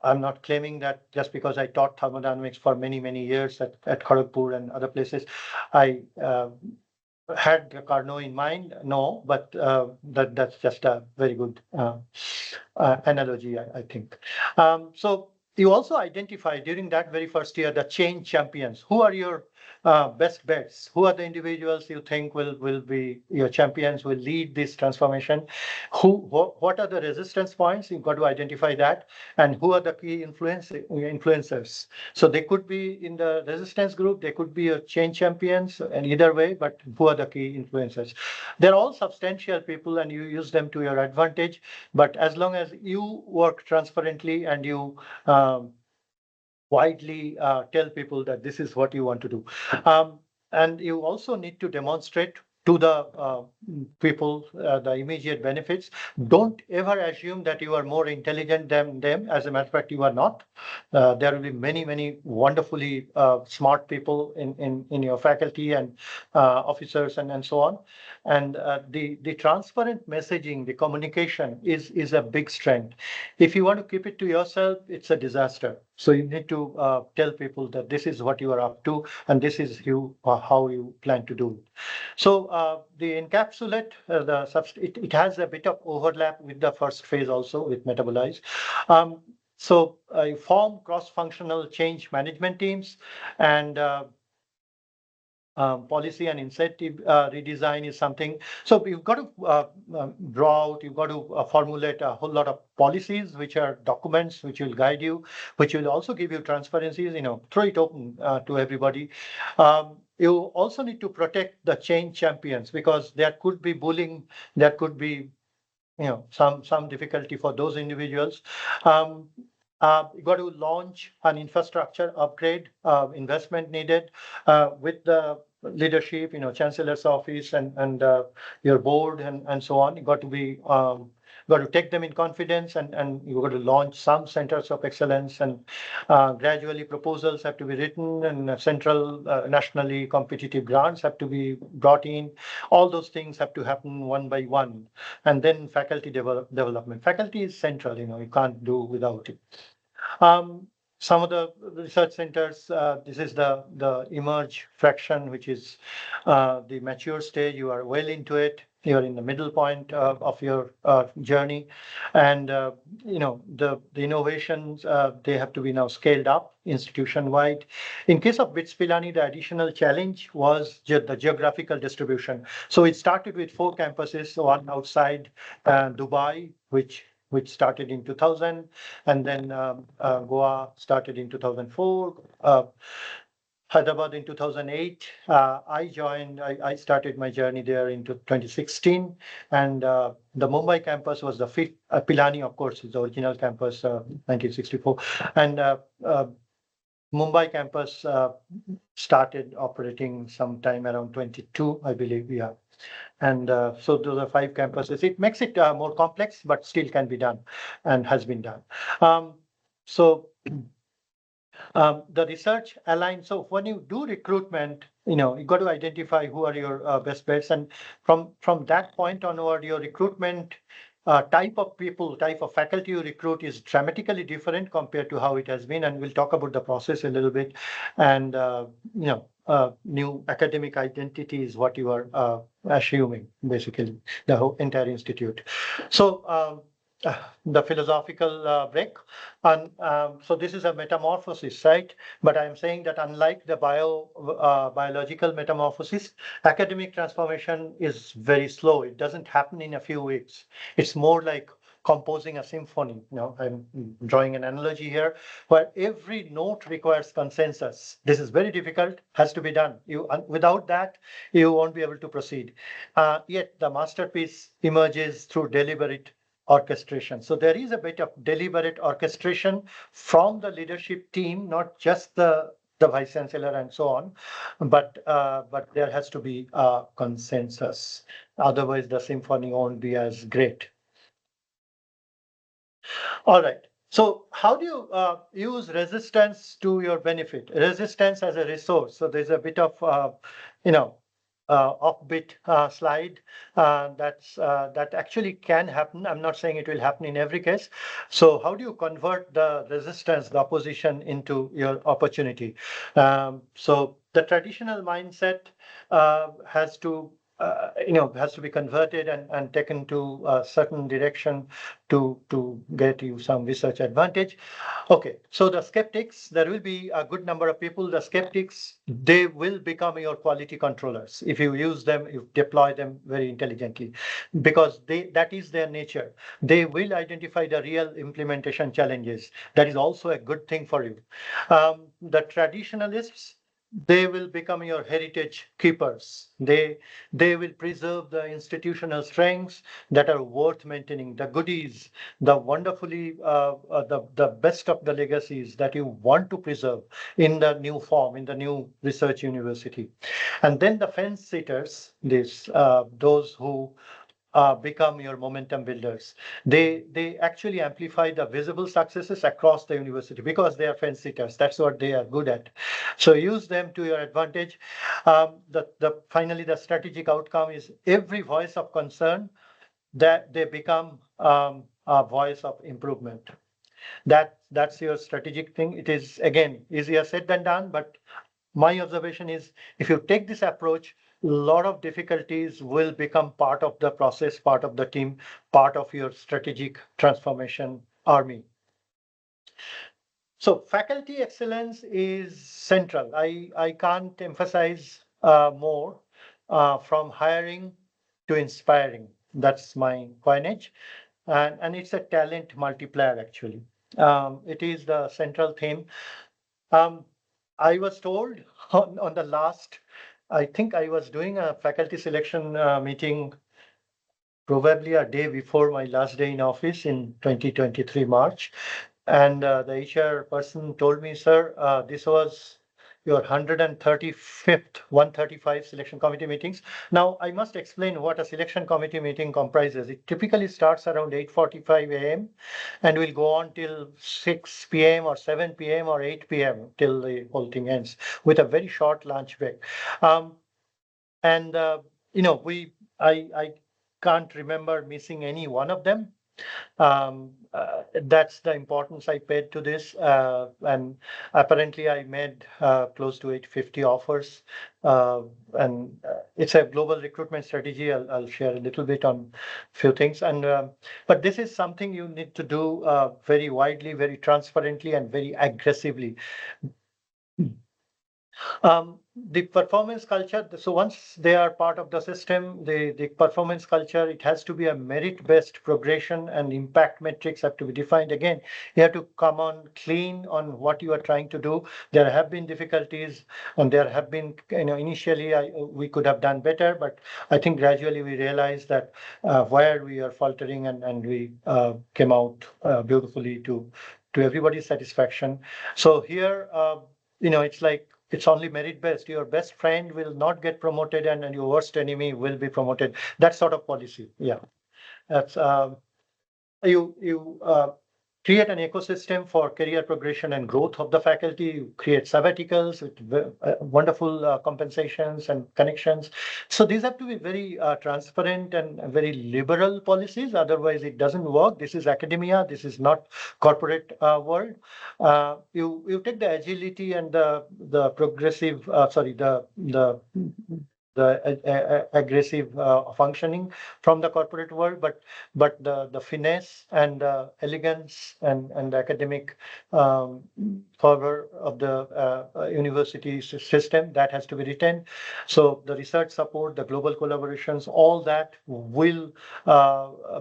I'm not claiming that just because I taught thermodynamics for many, many years at Kharagpur and other places, I had Carnot in mind? No, but that's just a very good analogy, I think. So you also identify during that very first year the change champions. Who are your best bets? Who are the individuals you think will be your champions, will lead this transformation? What are the resistance points? You've got to identify that. And who are the key influencers? So they could be in the resistance group, they could be your change champions, and either way, but who are the key influencers? They're all substantial people and you use them to your advantage. But as long as you work transparently and you widely tell people that this is what you want to do. And you also need to demonstrate to the people the immediate benefits. Don't ever assume that you are more intelligent than them. As a matter of fact, you are not. There will be many wonderfully smart people in your faculty and officers and so on. And the transparent messaging, the communication is a big strength. If you want to keep it to yourself, it's a disaster. So you need to tell people that this is what you are up to and this is how you plan to do it. So the encapsulate, it has a bit of overlap with the first phase also with metabolize. So you form cross-functional change management teams, and policy and incentive redesign is something. So you've got to draw out, you've got to formulate a whole lot of policies, which are documents which will guide you, which will also give you transparencies, throw it open to everybody. You also need to protect the change champions because there could be bullying, there could be some difficulty for those individuals. You got to launch an infrastructure upgrade, investment needed with the leadership, chancellor's office and your board and so on. You got to be got to take them in confidence and you got to launch some centers of excellence and gradually proposals have to be written and central nationally competitive grants have to be brought in. All those things have to happen one by one. And then faculty development. Faculty is central, you can't do without it. Some of the research centers, this is the emerge fraction, which is the mature stage. You are well into it. You're in the middle point of your journey. And, the innovations, they have to be now scaled up institution-wide. In case of BITS Pilani, the additional challenge was the geographical distribution. So it started with 4 campuses, one outside Dubai, which started in 2000, and then Goa started in 2004, Hyderabad in 2008. I started my journey there in 2016, and the Mumbai campus was the 5th. Pilani, of course, is the original campus, 1964, and Mumbai campus started operating sometime around 22, I believe. Yeah. And so those are 5 campuses. It makes it more complex, but still can be done and has been done. So the research aligns. So when you do recruitment, you got to identify who are your best bets. And from that point onward, your recruitment type of people, type of faculty you recruit is dramatically different compared to how it has been. And we'll talk about the process a little bit. And, new academic identity is what you are assuming, basically, the whole entire institute. So the philosophical break. And so this is a metamorphosis, right? But I'm saying that unlike the biological metamorphosis, academic transformation is very slow. It doesn't happen in a few weeks. It's more like composing a symphony. I'm drawing an analogy here where every note requires consensus. This is very difficult, has to be done. Without that, you won't be able to proceed. Yet the masterpiece emerges through deliberate orchestration. So there is a bit of deliberate orchestration from the leadership team, not just the vice chancellor and so on, but there has to be a consensus. Otherwise, the symphony won't be as great. All right. So how do you use resistance to your benefit? Resistance as a resource. So there's a bit of, offbeat slide. That actually can happen. I'm not saying it will happen in every case. So how do you convert the resistance, the opposition, into your opportunity? So the traditional mindset has to has to be converted and taken to a certain direction to get you some research advantage. Okay, so the skeptics, there will be a good number of people. The skeptics, they will become your quality controllers if you use them, you deploy them very intelligently, because that is their nature. They will identify the real implementation challenges. That is also a good thing for you. The traditionalists, they will become your heritage keepers. They will preserve the institutional strengths that are worth maintaining, the goodies, the wonderfully the best of the legacies that you want to preserve in the new form, in the new research university. And then the fence sitters, those who become your momentum builders. They actually amplify the visible successes across the university because they are fence sitters. That's what they are good at. So use them to your advantage. Finally, the strategic outcome is every voice of concern that they become a voice of improvement. That's your strategic thing. It is again easier said than done, but my observation is if you take this approach, a lot of difficulties will become part of the process, part of the team, part of your strategic transformation army. So faculty excellence is central. I can't emphasize more from hiring to inspiring. That's my coinage. And it's a talent multiplier, actually. It is the central theme. Um, I was told on the last, I think I was doing a faculty selection meeting probably a day before my last day in office in 2023 March. And the HR person told me, sir, this was your 135th, 135 selection committee meetings. Now, I must explain what a selection committee meeting comprises. It typically starts around 8:45 a.m. and will go on till 6 p.m. or 7 p.m. or 8 p.m. till the whole thing ends with a very short lunch break. And I can't remember missing any one of them. That's the importance I paid to this. And apparently I made close to 850 offers. And it's a global recruitment strategy. I'll share a little bit on a few things. But this is something you need to do very widely, very transparently, and very aggressively. The performance culture, so once they are part of the system, the performance culture, it has to be a merit-based progression, and impact metrics have to be defined. Again, you have to come on clean on what you are trying to do. There have been difficulties, and there have been, initially we could have done better, but I think gradually we realized that where we are faltering, and we came out beautifully to everybody's satisfaction. So here, it's like, it's only merit based. Your best friend will not get promoted, and your worst enemy will be promoted. That sort of policy. Yeah, that's you create an ecosystem for career progression and growth of the faculty. You create sabbaticals with wonderful compensations and connections. So these have to be very transparent and very liberal policies. Otherwise, it doesn't work. This is academia. This is not corporate world. You take the agility and the progressive. The aggressive functioning from the corporate world, but the finesse and elegance and the academic fervor of the university system, that has to be retained. So the research support, the global collaborations, all that will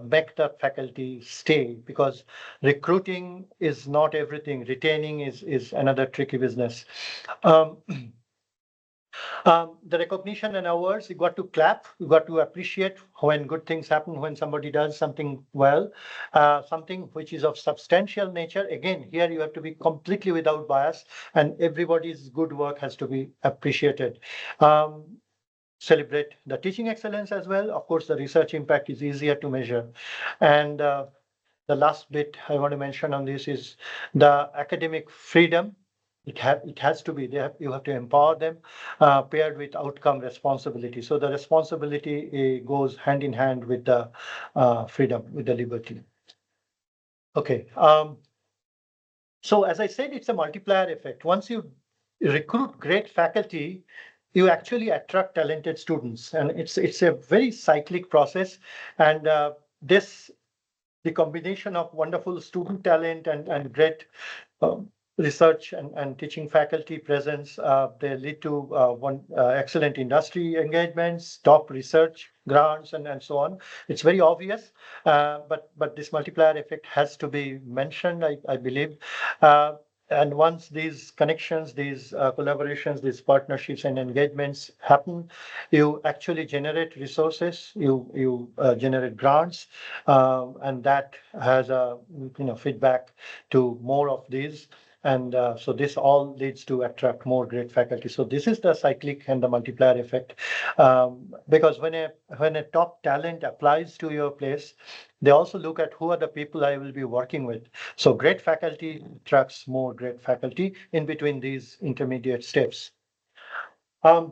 make the faculty stay, because recruiting is not everything. Retaining is another tricky business. The recognition and awards, you got to clap, you got to appreciate when good things happen, when somebody does something well, something which is of substantial nature. Again, here you have to be completely without bias, and everybody's good work has to be appreciated. Celebrate the teaching excellence as well. Of course, the research impact is easier to measure. And the last bit I want to mention on this is the academic freedom. it has to be, you have to empower them, paired with outcome responsibility. So the responsibility goes hand in hand with the freedom, with the liberty. Okay. So as I said, it's a multiplier effect. Once you recruit great faculty, you actually attract talented students, and it's a very cyclic process. And the combination of wonderful student talent and great research and teaching faculty presence, they lead to excellent industry engagements, top research grants, and so on. It's very obvious, but this multiplier effect has to be mentioned, I believe. And once these connections, these collaborations, these partnerships and engagements happen, you actually generate resources, you generate grants, and that has a feedback to more of these. And so this all leads to attract more great faculty. So this is the cyclic and the multiplier effect, because when a top talent applies to your place, they also look at who are the people I will be working with. So great faculty attracts more great faculty in between these intermediate steps. The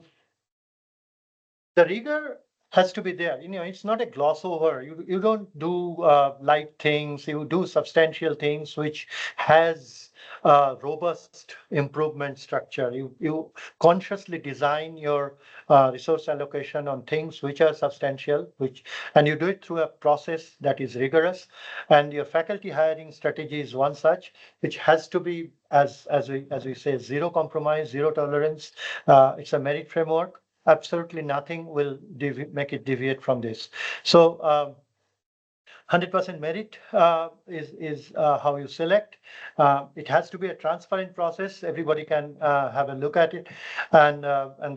rigor has to be there. It's not a gloss over. You don't do light things. You do substantial things, which has robust improvement structure. You consciously design your resource allocation on things which are substantial, and you do it through a process that is rigorous. And your faculty hiring strategy is one such, which has to be, as we say, zero compromise, zero tolerance. It's a merit framework. Absolutely nothing will make it deviate from this. So 100% merit is how you select. It has to be a transparent process. Everybody can have a look at it, and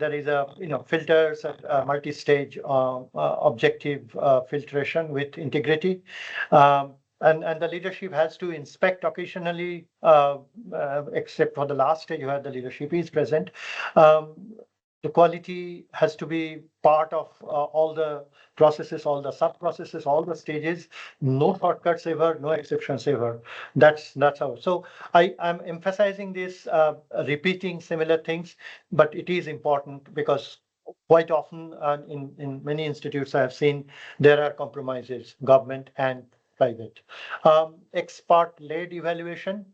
there is a filters, multi-stage objective filtration with integrity. And the leadership has to inspect occasionally, except for the last stage where the leadership is present. The quality has to be part of all the processes, all the sub-processes, all the stages. No shortcuts ever, no exceptions ever. That's how. So I'm emphasizing this, repeating similar things, but it is important because quite often in many institutes I have seen there are compromises, government and private. Expert-led evaluation.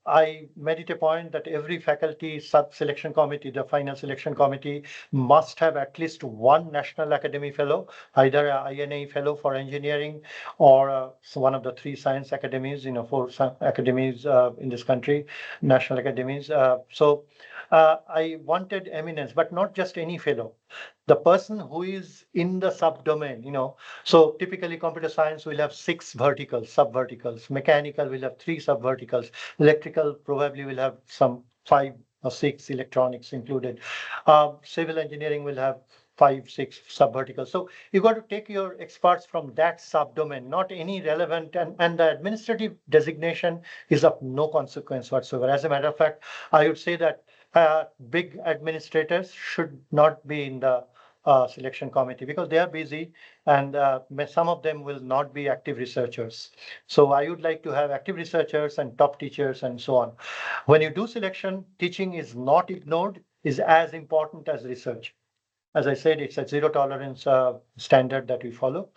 I made it a point that every faculty sub-selection committee, the final selection committee, must have at least one National Academy Fellow, either a INA Fellow for engineering or one of the three science academies, four academies in this country, national academies. So I wanted eminence, but not just any fellow. The person who is in the subdomain, so typically computer science will have 6 verticals, sub-verticals. Mechanical will have 3 sub-verticals. Electrical probably will have some 5 or 6, electronics included. Civil engineering will have 5, 6 sub-verticals. So you got to take your experts from that subdomain, not any relevant, and the administrative designation is of no consequence whatsoever. As a matter of fact, I would say that big administrators should not be in the selection committee because they are busy, and some of them will not be active researchers. So I would like to have active researchers and top teachers and so on. When you do selection, teaching is not ignored, is as important as research. As I said, it's a zero tolerance standard that we follow.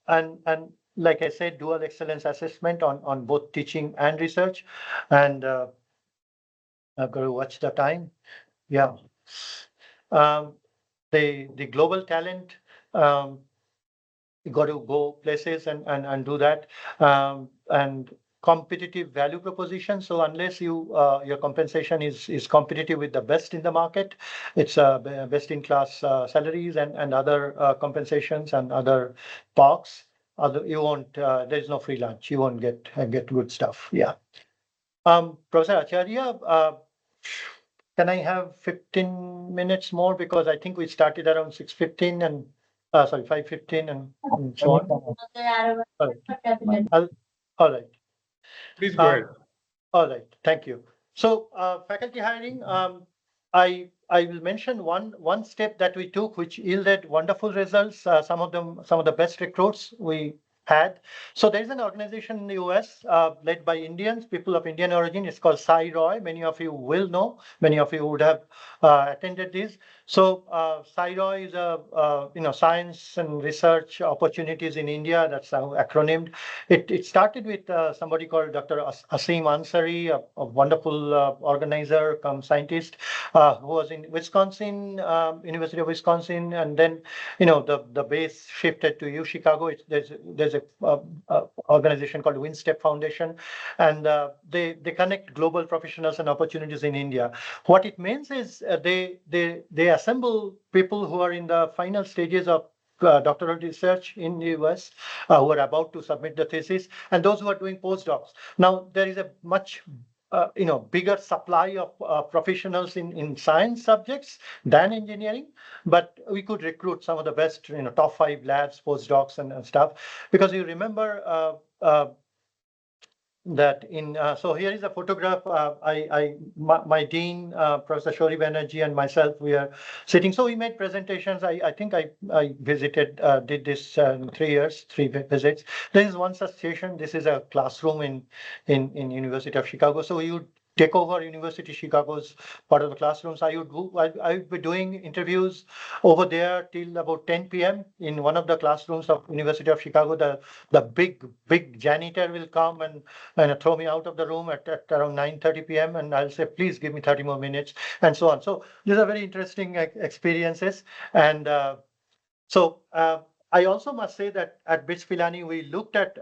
And like I said, dual excellence assessment on both teaching and research. And I've got to watch the time. Yeah. The global talent, you got to go places and do that. And competitive value proposition. So unless your compensation is competitive with the best in the market, it's best in class salaries and other compensations and other perks. You won't. There's no free lunch. You won't get good stuff. Yeah. Professor Acharya, can I have 15 minutes more because I think we started around 6:15 and 5:15 and so on. All right. Please go ahead. All right, thank you. So faculty hiring, I will mention one step that we took, which yielded wonderful results. Some of the best recruits we had. So there is an organization in the US led by Indians, people of Indian origin. It's called SciRoy. Many of you will know. Many of you would have attended this. So SciRoy is a science and research opportunities in India. That's how acronymed. It started with somebody called Dr. Asim Ansari, a wonderful organizer, come scientist, who was in Wisconsin, University of Wisconsin, and then the base shifted to Chicago. There's a organization called WinStep Foundation, and they connect global professionals and opportunities in India. What it means is they assemble people who are in the final stages of doctoral research in the US, who are about to submit the thesis, and those who are doing postdocs. Now there is a much bigger supply of professionals in science subjects than engineering, but we could recruit some of the best, top 5 labs, postdocs, and stuff. Because you remember that so here is a photograph. My dean, Professor Shori Banerjee, and myself, we are sitting. So we made presentations. I think I visited, did this in 3 years, 3 visits. There is one such station. This is a classroom in University of Chicago. So you take over University of Chicago's part of the classrooms. I would be doing interviews over there till about 10 p.m. in one of the classrooms of University of Chicago. The big janitor will come and throw me out of the room at around 9:30 p.m. and I'll say, please give me 30 more minutes, and so on. So these are very interesting experiences. And so I also must say that at BITS Pilani, we looked at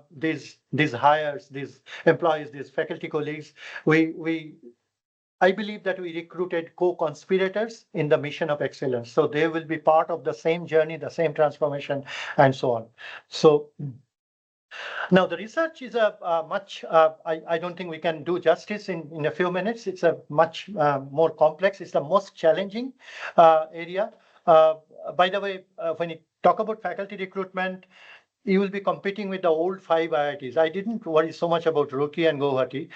these hires, these employees, these faculty colleagues. I believe that we recruited co-conspirators in the mission of excellence. So they will be part of the same journey, the same transformation, and so on. So now the research is a much, I don't think we can do justice in a few minutes. It's a much more complex. It's the most challenging area. By the way, when you talk about faculty recruitment, you will be competing with the old 5 IITs. I didn't worry so much about Roorkee and Guwahati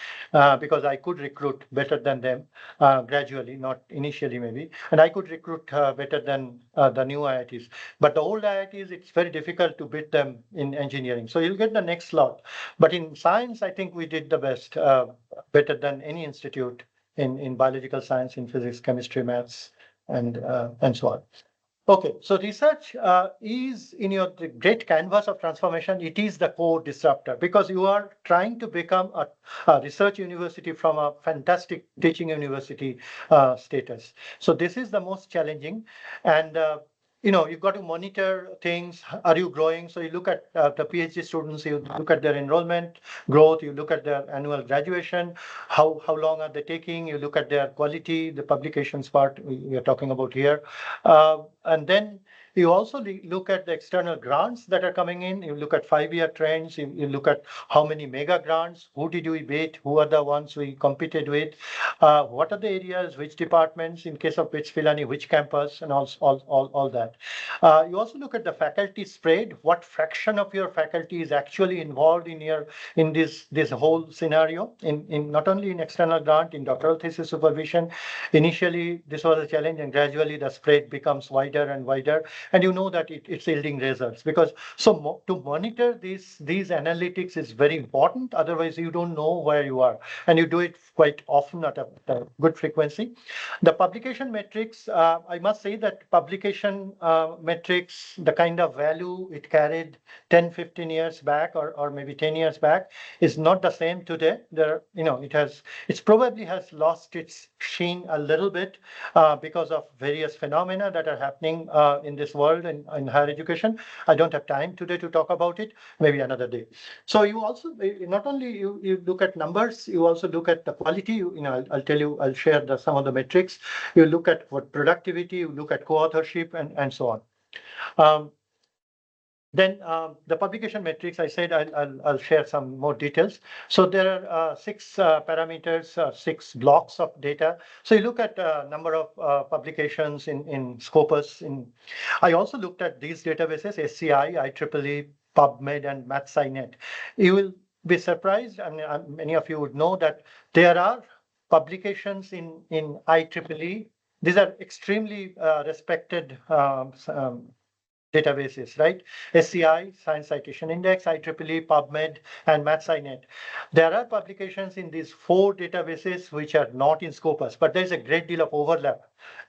because I could recruit better than them gradually, not initially maybe. And I could recruit better than the new IITs. But the old IITs, it's very difficult to beat them in engineering. So you'll get the next slot. But in science, I think we did the best, better than any institute in biological science, in physics, chemistry, maths, and so on. Okay, so research is in the great canvas of transformation. It is the core disruptor because you are trying to become a research university from a fantastic teaching university status. So this is the most challenging, and you've got to monitor things. Are you growing? So you look at the PhD students, you look at their enrollment growth, you look at their annual graduation, how long are they taking, you look at their quality, the publications part we are talking about here. And then you also look at the external grants that are coming in. You look at 5-year trends. You look at how many mega grants, who did we beat, who are the ones we competed with, what are the areas, which departments, in case of BITS Pilani, which campus, and all that. You also look at the faculty spread, what fraction of your faculty is actually involved in this whole scenario, in not only in external grant, in doctoral thesis supervision. Initially, this was a challenge, and gradually the spread becomes wider and wider. And you know that it's yielding results because to monitor these analytics is very important. Otherwise, you don't know where you are, and you do it quite often at a good frequency. The publication metrics, I must say that publication metrics, the kind of value it carried 10, 15 years back, or maybe 10 years back, is not the same today. It probably has lost its sheen a little bit because of various phenomena that are happening in this world and in higher education. I don't have time today to talk about it, maybe another day. So you also, not only you look at numbers, you also look at the quality. I'll share some of the metrics. You look at what productivity, you look at co-authorship, and so on. Then the publication metrics, I said I'll share some more details. So there are 6 parameters, 6 blocks of data. So you look at number of publications in Scopus. I also looked at these databases, SCI, IEEE, PubMed, and MathSciNet. You will be surprised, and many of you would know that there are publications in IEEE. These are extremely respected databases, right? SCI, Science Citation Index, IEEE, PubMed, and MathSciNet. There are publications in these 4 databases which are not in Scopus, but there's a great deal of overlap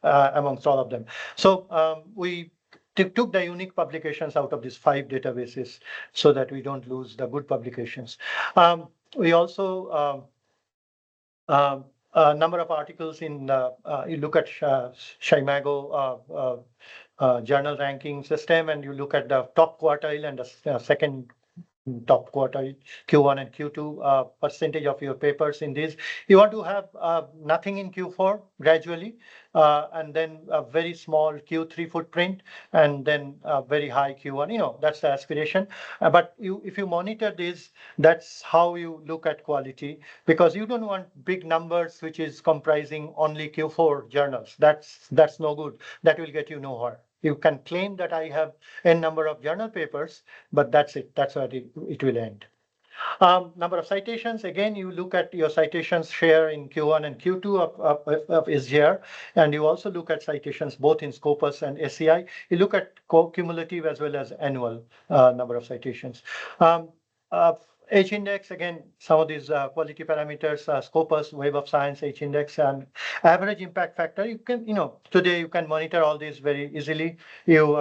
amongst all of them. So we took the unique publications out of these 5 databases so that we don't lose the good publications. We also a number of articles in you look at Shimago journal ranking system, and you look at the top quartile and the second top quartile, Q1 and Q2 percentage of your papers in these. You want to have nothing in Q4 gradually, and then a very small Q3 footprint, and then a very high Q1. That's the aspiration. But if you monitor this, that's how you look at quality, because you don't want big numbers which is comprising only Q4 journals. That's no good. That will get you nowhere. You can claim that I have n number of journal papers, but that's it. That's where it will end. Number of citations, again, you look at your citations share in Q1 and Q2 of SGR, and you also look at citations both in Scopus and SCI. You look at cumulative as well as annual number of citations. H-index, again, some of these quality parameters, Scopus, Web of Science, H-index, and average impact factor. You can, today you can monitor all these very easily. You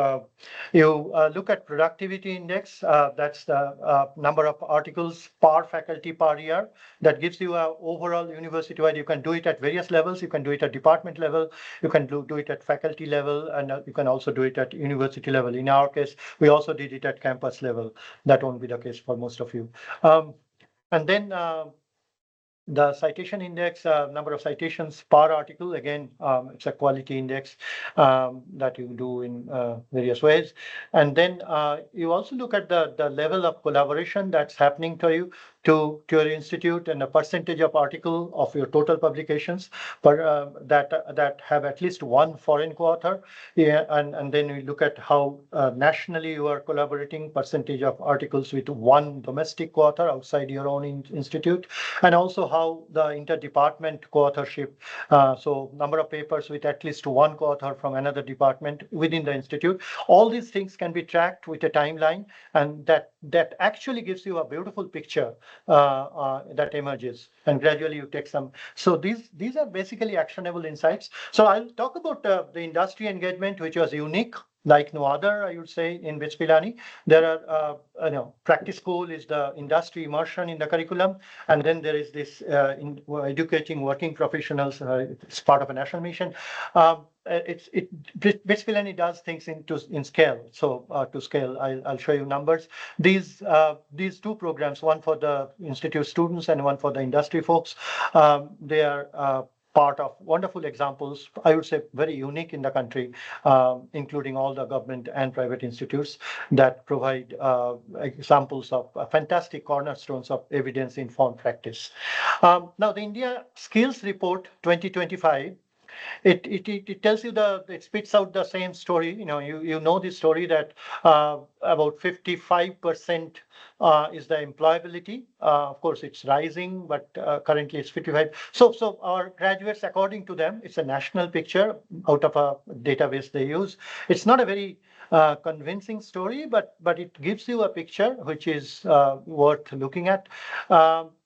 look at productivity index. That's the number of articles per faculty per year. That gives you a overall university-wide. You can do it at various levels. You can do it at department level. You can do it at faculty level, and you can also do it at university level. In our case, we also did it at campus level. That won't be the case for most of you. And then the citation index, number of citations per article, again, it's a quality index that you do in various ways. And then you also look at the level of collaboration that's happening to you, to your institute, and a percentage of article of your total publications that have at least one foreign co-author. Yeah, and then we look at how nationally you are collaborating, percentage of articles with one domestic co-author outside your own institute, and also how the interdepartment co-authorship, so number of papers with at least one co-author from another department within the institute. All these things can be tracked with a timeline, and that actually gives you a beautiful picture that emerges, and gradually you take some. So these are basically actionable insights. So I'll talk about the industry engagement, which was unique, like no other, I would say, in BITS Pilani. There are, practice school is the industry immersion in the curriculum, and then there is this educating working professionals. It's part of a national mission. BITS Pilani does things in scale. So to scale, I'll show you numbers. These 2 programs, one for the institute students and one for the industry folks, they are part of wonderful examples, I would say very unique in the country, including all the government and private institutes that provide examples of fantastic cornerstones of evidence-informed practice. Now, the India Skills Report 2025, it tells you it spits out the same story. You know the story that about 55% is the employability. Of course, it's rising, but currently it's 55. So our graduates, according to them, it's a national picture out of a database they use. It's not a very convincing story, but it gives you a picture which is worth looking at.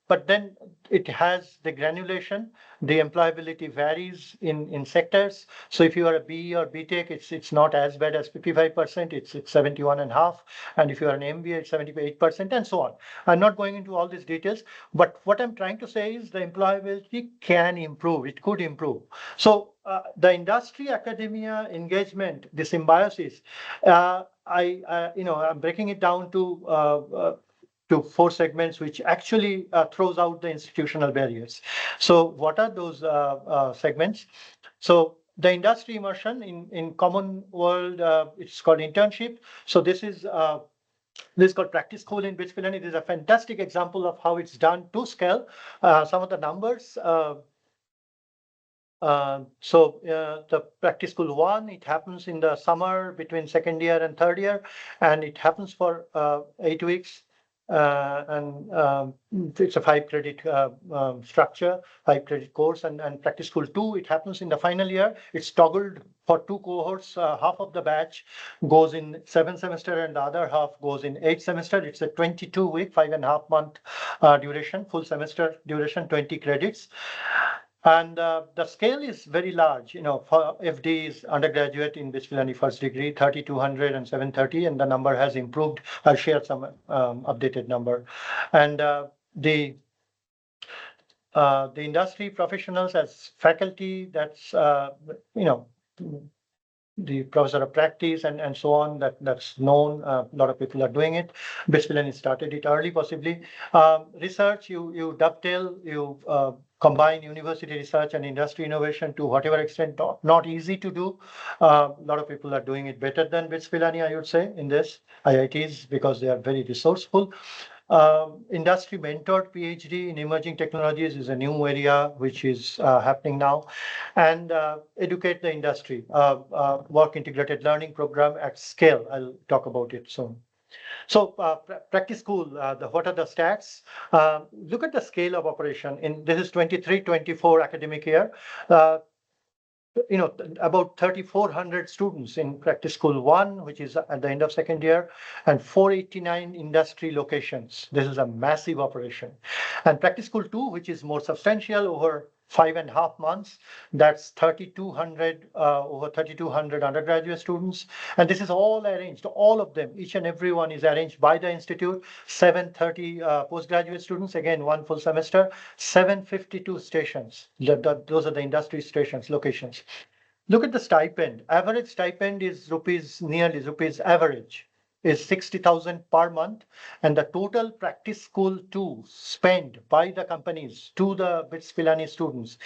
But then it has the granulation. The employability varies in sectors. So if you are a BE or BTech, it's not as bad as 55%. It's 71.5%. And if you are an MBA, it's 78%, and so on. I'm not going into all these details, but what I'm trying to say is the employability can improve. It could improve. So the industry academia engagement, the symbiosis, I'm breaking it down to 4 segments, which actually throws out the institutional barriers. So what are those segments? So the industry immersion in common world, it's called internship. So this is called Practice School in BITS Pilani. This is a fantastic example of how it's done to scale. Some of the numbers. The Practice School 1, it happens in the summer between second year and third year, and it happens for 8 weeks. It's a 5-credit structure, 5-credit course, and Practice School 2, it happens in the final year. It's toggled for 2 cohorts. Half of the batch goes in 7 semester and the other half goes in 8 semester. It's a 22-week, 5.5 month duration, full semester duration, 20 credits. And the scale is very large, for FDs, undergraduate in BITS Pilani first degree, 3,200 and 730, and the number has improved. I'll share some updated number. And the industry professionals as faculty, that's, the professor of practice and so on, that's known. A lot of people are doing it. BITS Pilani started it early, possibly. Research, you dovetail, you combine university research and industry innovation to whatever extent, not easy to do. A lot of people are doing it better than BITS Pilani, I would say, in this IITs, because they are very resourceful. Industry mentored PhD in emerging technologies is a new area which is happening now, and educate the industry, work integrated learning program at scale. I'll talk about it soon. So Practice School, what are the stats? Look at the scale of operation. This is 23-24 academic year. About 3,400 students in Practice School 1, which is at the end of second year, and 489 industry locations. This is a massive operation. And Practice School 2, which is more substantial, over 5.5 months, that's 3,200, over 3,200 undergraduate students. And this is all arranged, all of them, each and every one is arranged by the institute. 730 postgraduate students, again, 1 full semester, 752 stations. Those are the industry stations, locations. Look at the stipend. Average stipend is nearly rupees average is 60,000 per month, and the total Practice School 2 spent by the companies to the BITS Pilani students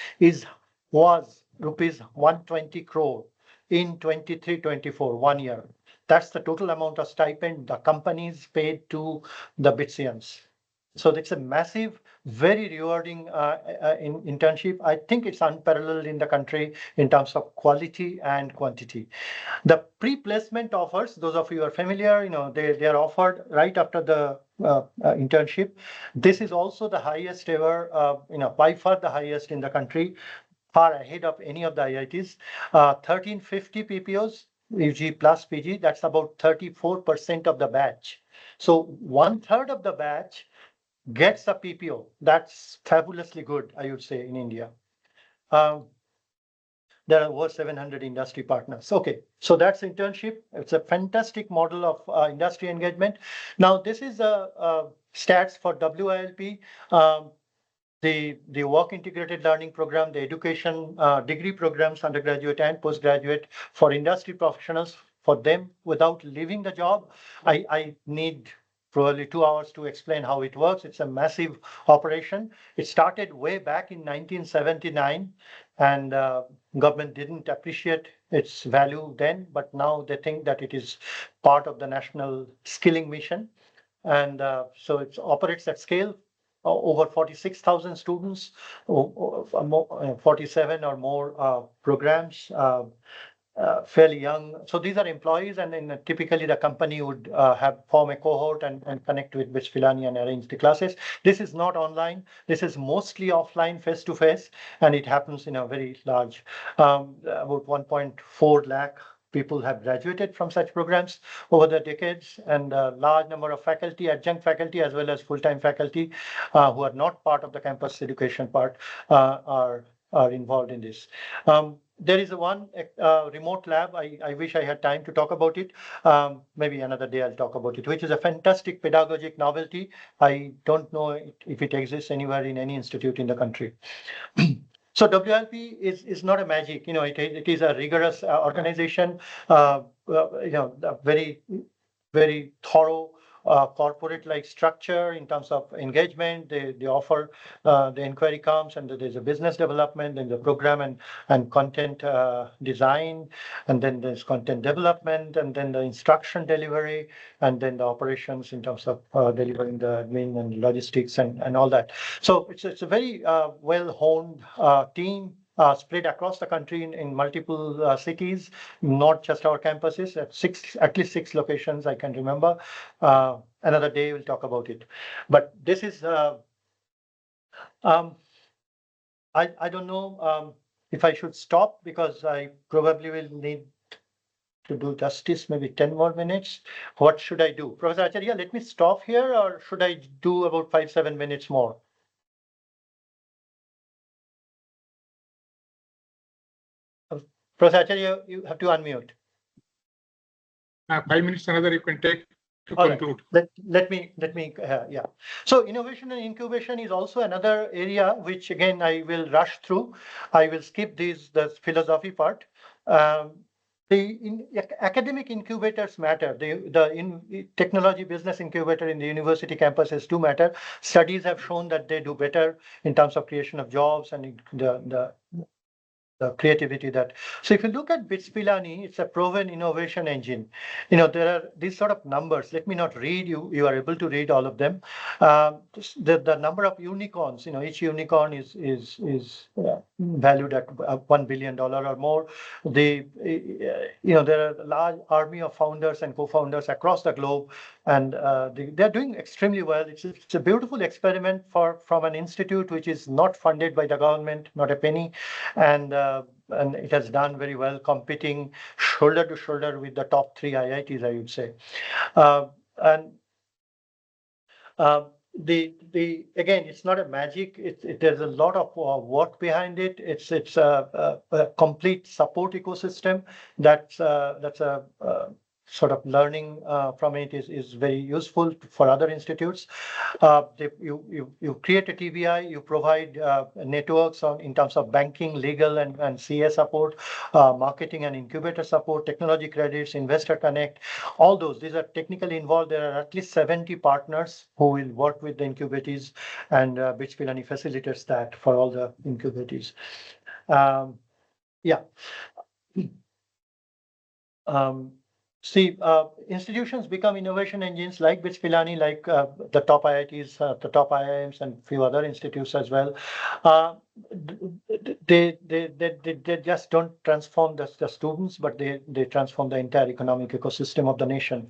was rupees 120 crore in 23-24, 1 year. That's the total amount of stipend the companies paid to the BITSians. So it's a massive, very rewarding internship. I think it's unparalleled in the country in terms of quality and quantity. The pre-placement offers, those of you who are familiar, they are offered right after the internship. This is also the highest ever, by far the highest in the country, far ahead of any of the IITs. 1350 PPOs, UG plus PG, that's about 34% of the batch. So 1/3 of the batch gets a PPO. That's fabulously good, I would say, in India. There are over 700 industry partners. Okay, so that's internship. It's a fantastic model of industry engagement. Now, this is stats for WILP. The work integrated learning program, the education degree programs, undergraduate and postgraduate for industry professionals, for them without leaving the job. I need probably 2 hours to explain how it works. It's a massive operation. It started way back in 1979, and government didn't appreciate its value then, but now they think that it is part of the national skilling mission. And so it operates at scale. Over 46,000 students, 47 or more programs, fairly young. So these are employees, and then typically the company would form a cohort and connect with BITS Pilani and arrange the classes. This is not online. This is mostly offline, face-to-face, and it happens in a very large, about 1.4 lakh people have graduated from such programs over the decades, and a large number of faculty, adjunct faculty, as well as full-time faculty who are not part of the campus education part are involved in this. There is one remote lab. I wish I had time to talk about it. Maybe another day I'll talk about it, which is a fantastic pedagogic novelty. I don't know if it exists anywhere in any institute in the country. So WILP is not a magic, it is a rigorous organization, very, very thorough corporate-like structure in terms of engagement. They offer, the inquiry comes, and there's a business development, and the program and content design, and then there's content development, and then the instruction delivery, and then the operations in terms of delivering the admin and logistics and all that. So it's a very well-honed team. Spread across the country in multiple cities, not just our campuses, at least six locations I can remember. another day we'll talk about it. But this is, I don't know if I should stop, because I probably will need to do justice, maybe 10 more minutes. What should I do? Professor Acharya, let me stop here, or should I do about 5-7 minutes more? Professor Acharya, you have to unmute. 5 minutes another you can take to All right. conclude. Let me, yeah. So innovation and incubation is also another area which, again, I will rush through. I will skip the philosophy part. Academic incubators matter. The technology business incubator in the university campuses do matter. Studies have shown that they do better in terms of creation of jobs and the creativity that. So if you look at BITS Pilani, it's a proven innovation engine. There are these sort of numbers. Let me not read you are able to read all of them. The number of unicorns, each unicorn is valued at $1 billion or more. There are a large army of founders and co-founders across the globe, and they're doing extremely well. It's a beautiful experiment from an institute which is not funded by the government, not a penny, and it has done very well, competing shoulder to shoulder with the top 3 IITs, I would say. Again, it's not a magic. There's a lot of work behind it. It's a complete support ecosystem. That's a sort of learning from it is very useful for other institutes. You create a TBI, you provide networks in terms of banking, legal, and CA support, marketing and incubator support, technology credits, investor connect, all those. These are technically involved. There are at least 70 partners who will work with the incubators, and BITS Pilani facilitates that for all the incubators. Yeah. See, institutions become innovation engines like BITS Pilani, like the top IITs, the top IIMs, and a few other institutes as well. They just don't transform the students, but they transform the entire economic ecosystem of the nation.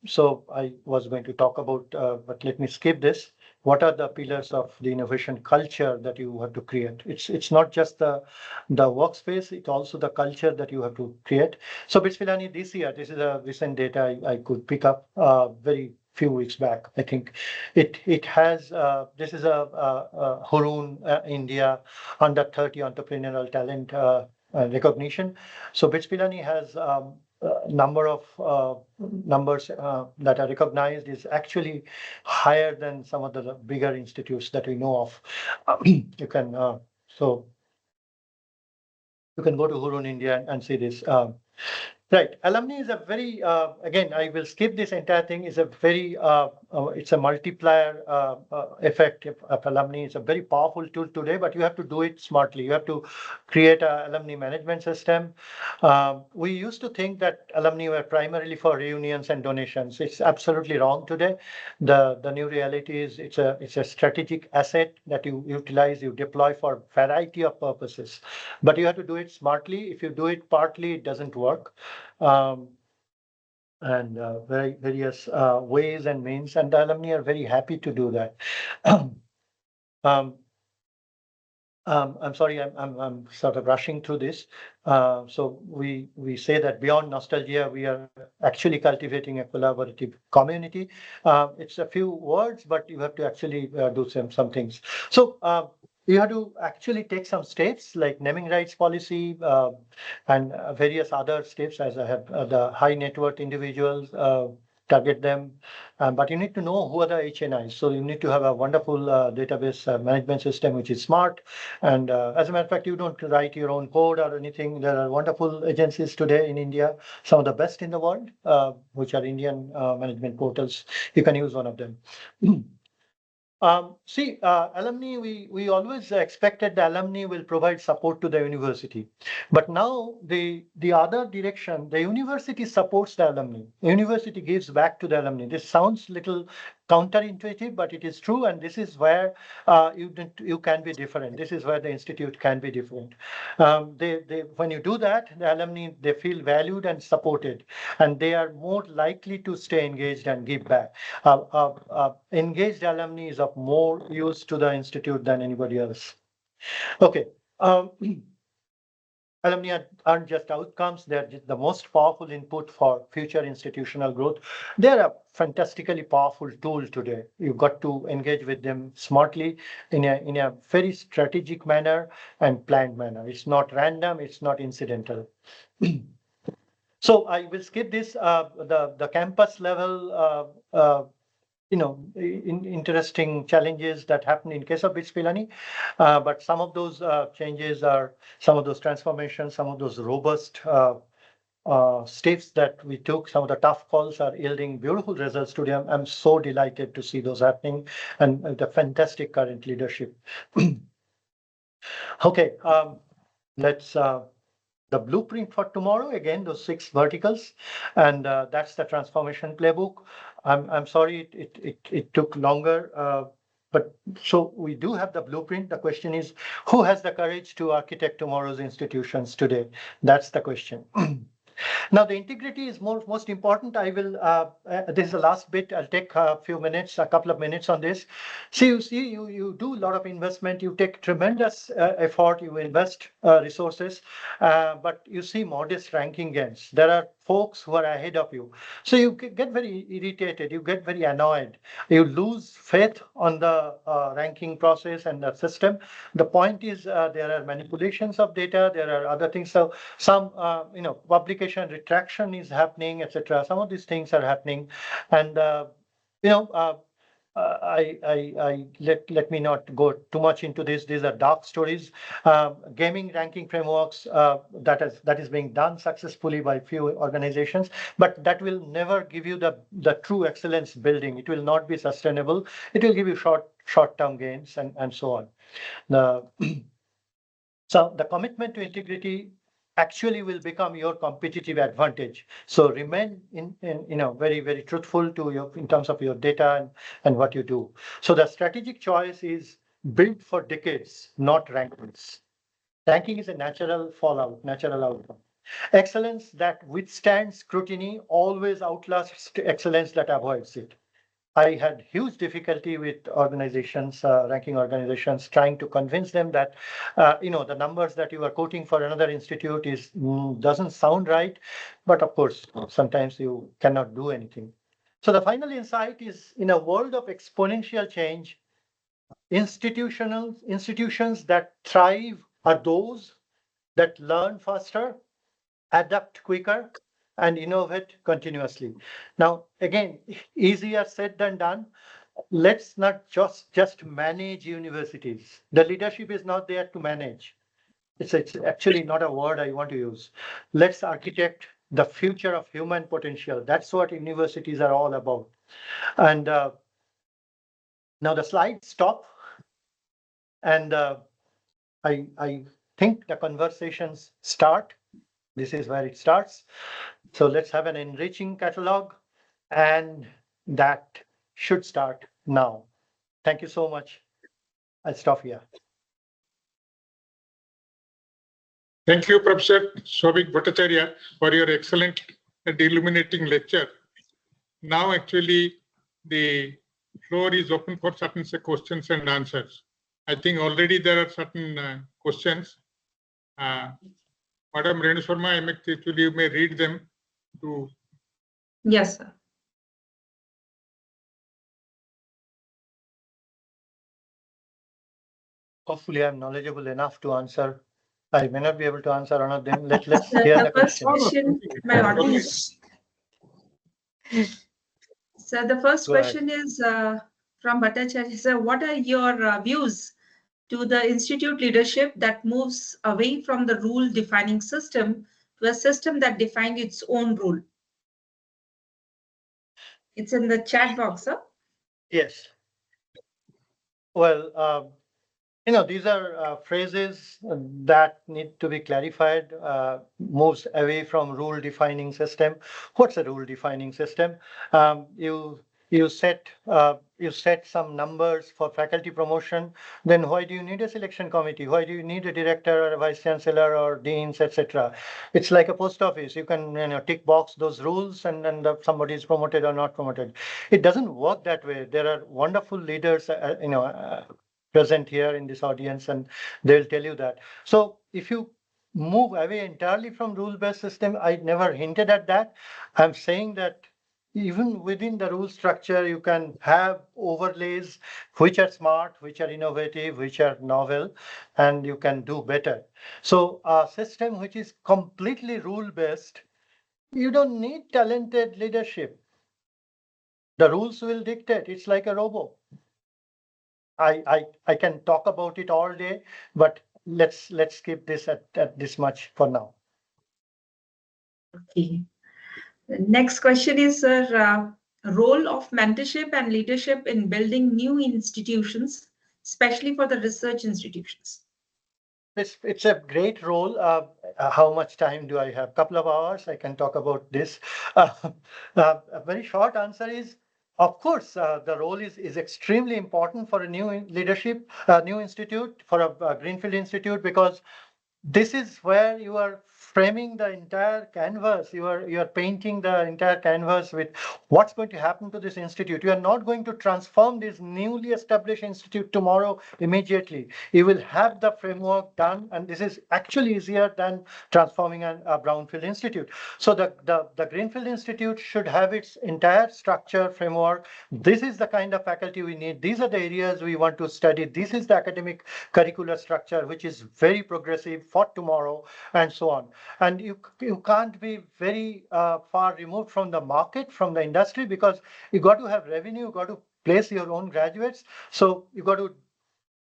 So I was going to talk about, but let me skip this. What are the pillars of the innovation culture that you have to create? It's not just the workspace, it's also the culture that you have to create. So BITS Pilani this year, this is a recent data I could pick up very few weeks back. I think it has, this is a Hurun, India, under 30 entrepreneurial talent recognition. So BITS Pilani has number of numbers that are recognized is actually higher than some of the bigger institutes that we know of. You can go to Hurun India and see this. Right. Alumni is a very, again, I will skip this entire thing, is a very, it's a multiplier effect of alumni. It's a very powerful tool today, but you have to do it smartly. You have to create an alumni management system. We used to think that alumni were primarily for reunions and donations. It's absolutely wrong today. The new reality is it's a strategic asset that you utilize, you deploy for a variety of purposes, but you have to do it smartly. If you do it partly, it doesn't work. And various ways and means, and the alumni are very happy to do that. I'm sorry, I'm sort of rushing through this. So we say that beyond nostalgia, we are actually cultivating a collaborative community. It's a few words, but you have to actually do some things. So you have to actually take some steps like naming rights policy and various other steps, as I have the high net worth individuals, target them. But you need to know who are the HNIs. So you need to have a wonderful database management system, which is smart. And as a matter of fact, you don't write your own code or anything. There are wonderful agencies today in India, some of the best in the world, which are Indian management portals. You can use one of them. Alumni, we always expected the alumni will provide support to the university. But now the other direction, the university supports the alumni. The university gives back to the alumni. This sounds little counterintuitive, but it is true, and this is where you can be different. This is where the institute can be different. When you do that, the alumni, they feel valued and supported, and they are more likely to stay engaged and give back. Engaged alumni is of more use to the institute than anybody else. Okay. Alumni aren't just outcomes, they're the most powerful input for future institutional growth. They're a fantastically powerful tool today. You've got to engage with them smartly in a very strategic manner and planned manner. It's not random, it's not incidental. So I will skip this, the campus level interesting challenges that happen in case of BITS Pilani. But some of those changes are, some of those transformations, some of those robust steps that we took, some of the tough calls are yielding beautiful results today. I'm so delighted to see those happening, and the fantastic current leadership. Okay, let's the blueprint for tomorrow, again, those 6 verticals, and that's the transformation playbook. I'm sorry it took longer, but so we do have the blueprint. The question is, who has the courage to architect tomorrow's institutions today? That's the question. Now, the integrity is most important. I will, this is the last bit. I'll take a couple of minutes on this. So you do a lot of investment. You take tremendous effort. You invest resources, but you see modest ranking gains. There are folks who are ahead of you. So you get very irritated. You get very annoyed. You lose faith on the ranking process and the system. The point is there are manipulations of data. There are other things. So some, publication retraction is happening, etc. Some of these things are happening, and let me not go too much into this. These are dark stories. Gaming ranking frameworks that is being done successfully by few organizations, but that will never give you the true excellence building. It will not be sustainable. It will give you short-term gains and so on. So the commitment to integrity actually will become your competitive advantage. So remain very, very truthful to your in terms of your data and what you do. So the strategic choice is built for decades, not rankings. Ranking is a natural fallout, natural outcome. Excellence that withstands scrutiny always outlasts excellence that avoids it. I had huge difficulty with organizations, ranking organizations, trying to convince them that, the numbers that you are quoting for another institute doesn't sound right. But of course, sometimes you cannot do anything. So the final insight is, in a world of exponential change, institutions that thrive are those that learn faster, adapt quicker, and innovate continuously. Now, again, easier said than done. Let's not just manage universities. The leadership is not there to manage. It's actually not a word I want to use. Let's architect the future of human potential. That's what universities are all about. And now the slides stop. And I think the conversations start. This is where it starts. So let's have an enriching catalog, and that should start now. Thank you so much. I'll stop here. Thank you, Professor Souvik Bhattacharya, for your excellent and illuminating lecture. Now, actually, the floor is open for certain questions and answers. I think already there are certain questions. Madam Renu Sharma, actually, you may read them to. Yes, sir. Hopefully, I'm knowledgeable enough to answer. I may not be able to answer one of them. Let's hear the first question. My audience. So the first question is from Bhattacharya. Sir, what are your views to the institute leadership that moves away from the rule-defining system to a system that defines its own rule? It's in the chat box, sir. Yes. Well, these are phrases that need to be clarified. Moves away from rule-defining system. What's a rule-defining system? You you set some numbers for faculty promotion, then why do you need a selection committee? Why do you need a director or a vice chancellor or deans, etc.? It's like a post office. You can tick box those rules and then somebody is promoted or not promoted. It doesn't work that way. There are wonderful leaders, present here in this audience, and they'll tell you that. So if you move away entirely from rule-based system, I never hinted at that. I'm saying that even within the rule structure, you can have overlays which are smart, which are innovative, which are novel, and you can do better. So a system which is completely rule-based, you don't need talented leadership. The rules will dictate. It's like a robot. I can talk about it all day, but let's keep this at this much for now. Okay. The next question is role of mentorship and leadership in building new institutions, especially for the research institutions. It's a great role. How much time do I have? Couple of hours. I can talk about this. A very short answer is, of course, the role is extremely important for a new leadership, new institute, for a greenfield institute, because this is where you are framing the entire canvas. You are painting the entire canvas with what's going to happen to this institute. You are not going to transform this newly established institute tomorrow immediately. You will have the framework done, and this is actually easier than transforming a brownfield institute. So the greenfield institute should have its entire structure, framework. This is the kind of faculty we need. These are the areas we want to study. This is the academic curricular structure, which is very progressive for tomorrow, and so on. And you can't be very far removed from the market, from the industry, because you got to have revenue, you got to place your own graduates. So you got to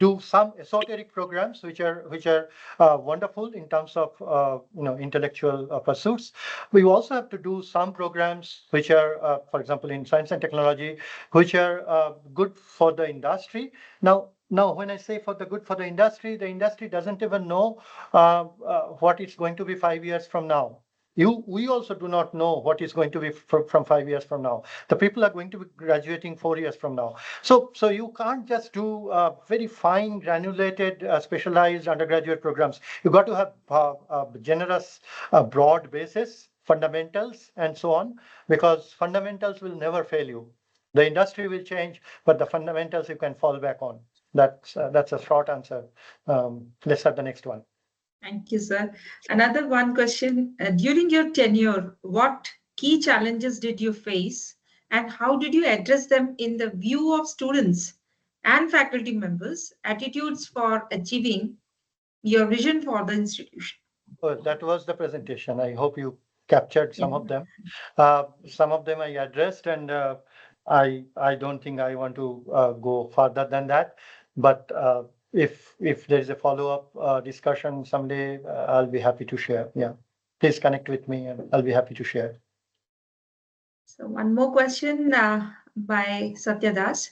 do some esoteric programs which are wonderful in terms of intellectual pursuits. We also have to do some programs which are, for example, in science and technology, which are good for the industry. Now, when I say good for the industry doesn't even know what it's going to be 5 years from now. We also do not know what is going to be from 5 years from now. The people are going to be graduating 4 years from now. So you can't just do very fine, granulated, specialized undergraduate programs. You got to have a generous, broad basis, fundamentals, and so on, because fundamentals will never fail you. The industry will change, but the fundamentals you can fall back on. That's a short answer. Let's have the next one. Thank you, sir. Another one question. During your tenure, what key challenges did you face and how did you address them in the view of students and faculty members' attitudes for achieving your vision for the institution? Well, that was the presentation. I hope you captured some of them. Some of them I addressed, and I don't think I want to go further than that. But if there is a follow-up discussion someday, I'll be happy to share. Yeah, please connect with me, and I'll be happy to share. So one more question by Satya Das.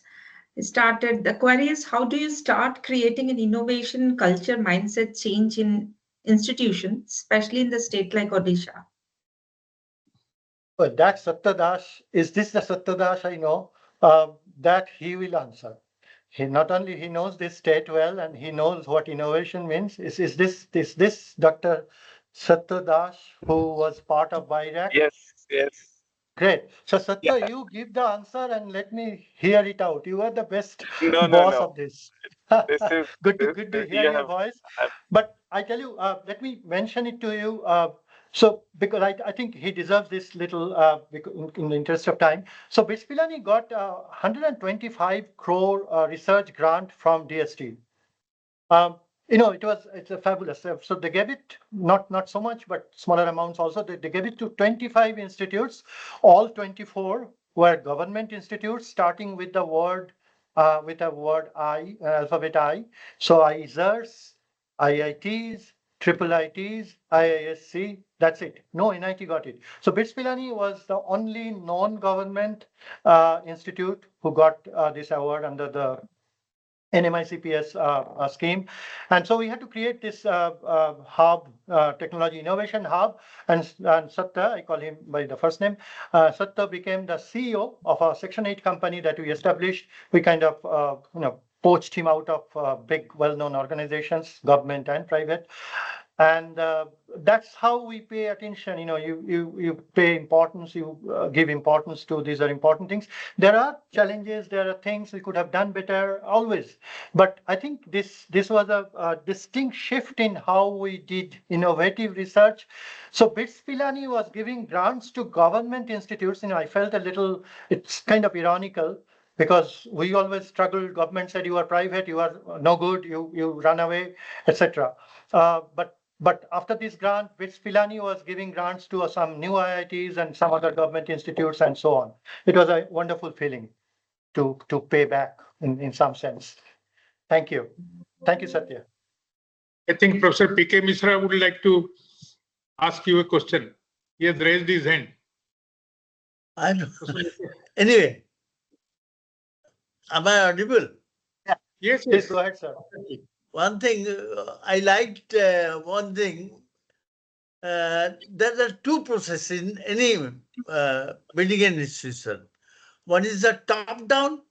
The query is, how do you start creating an innovation culture mindset change in institutions, especially in the state like Odisha? Well, that Satya Das, is this the Satya Das I know? That he will answer. He not only he knows this state well, and he knows what innovation means. Is this Dr. Satya Das, who was part of BIRAC? Yes. Great. So Satya, you give the answer and let me hear it out. You are the best boss of this. This is good to hear your voice. But I tell you, let me mention it to you. So because I think he deserves this little in the interest of time. So BITS Pilani got 125 crore research grant from DST. It's a fabulous. So they gave it not so much, but smaller amounts also. They gave it to 25 institutes. All 24 were government institutes, starting with the word I, alphabet I. So IISERs, IITs, triple ITs, IISc. That's it. No NIT got it. So BITS Pilani was the only non-government institute who got this award under the NMICPS scheme. And so we had to create this hub, technology innovation hub, and Satta, I call him by the first name, Satta became the CEO of a Section 8 company that we established. We kind of, poached him out of big, well-known organizations, government and private. And that's how we pay attention. You pay importance, you give importance to these are important things. There are challenges, there are things we could have done better always. But I think this was a distinct shift in how we did innovative research. So BITS Pilani was giving grants to government institutes. I felt a little, it's kind of ironical, because we always struggled. Government said you are private, you are no good, you run away, etc. But after this grant, BITS Pilani was giving grants to some new IITs and some other government institutes and so on. It was a wonderful feeling to pay back in some sense. Thank you. Thank you, Satya. I think Professor P.K. Misra would like to ask you a question. He has raised his hand. I know. Anyway, am I audible? Yes, Please yes. go ahead, sir. One thing, I liked one thing. There are two processes in any building an institution. One is the top-down,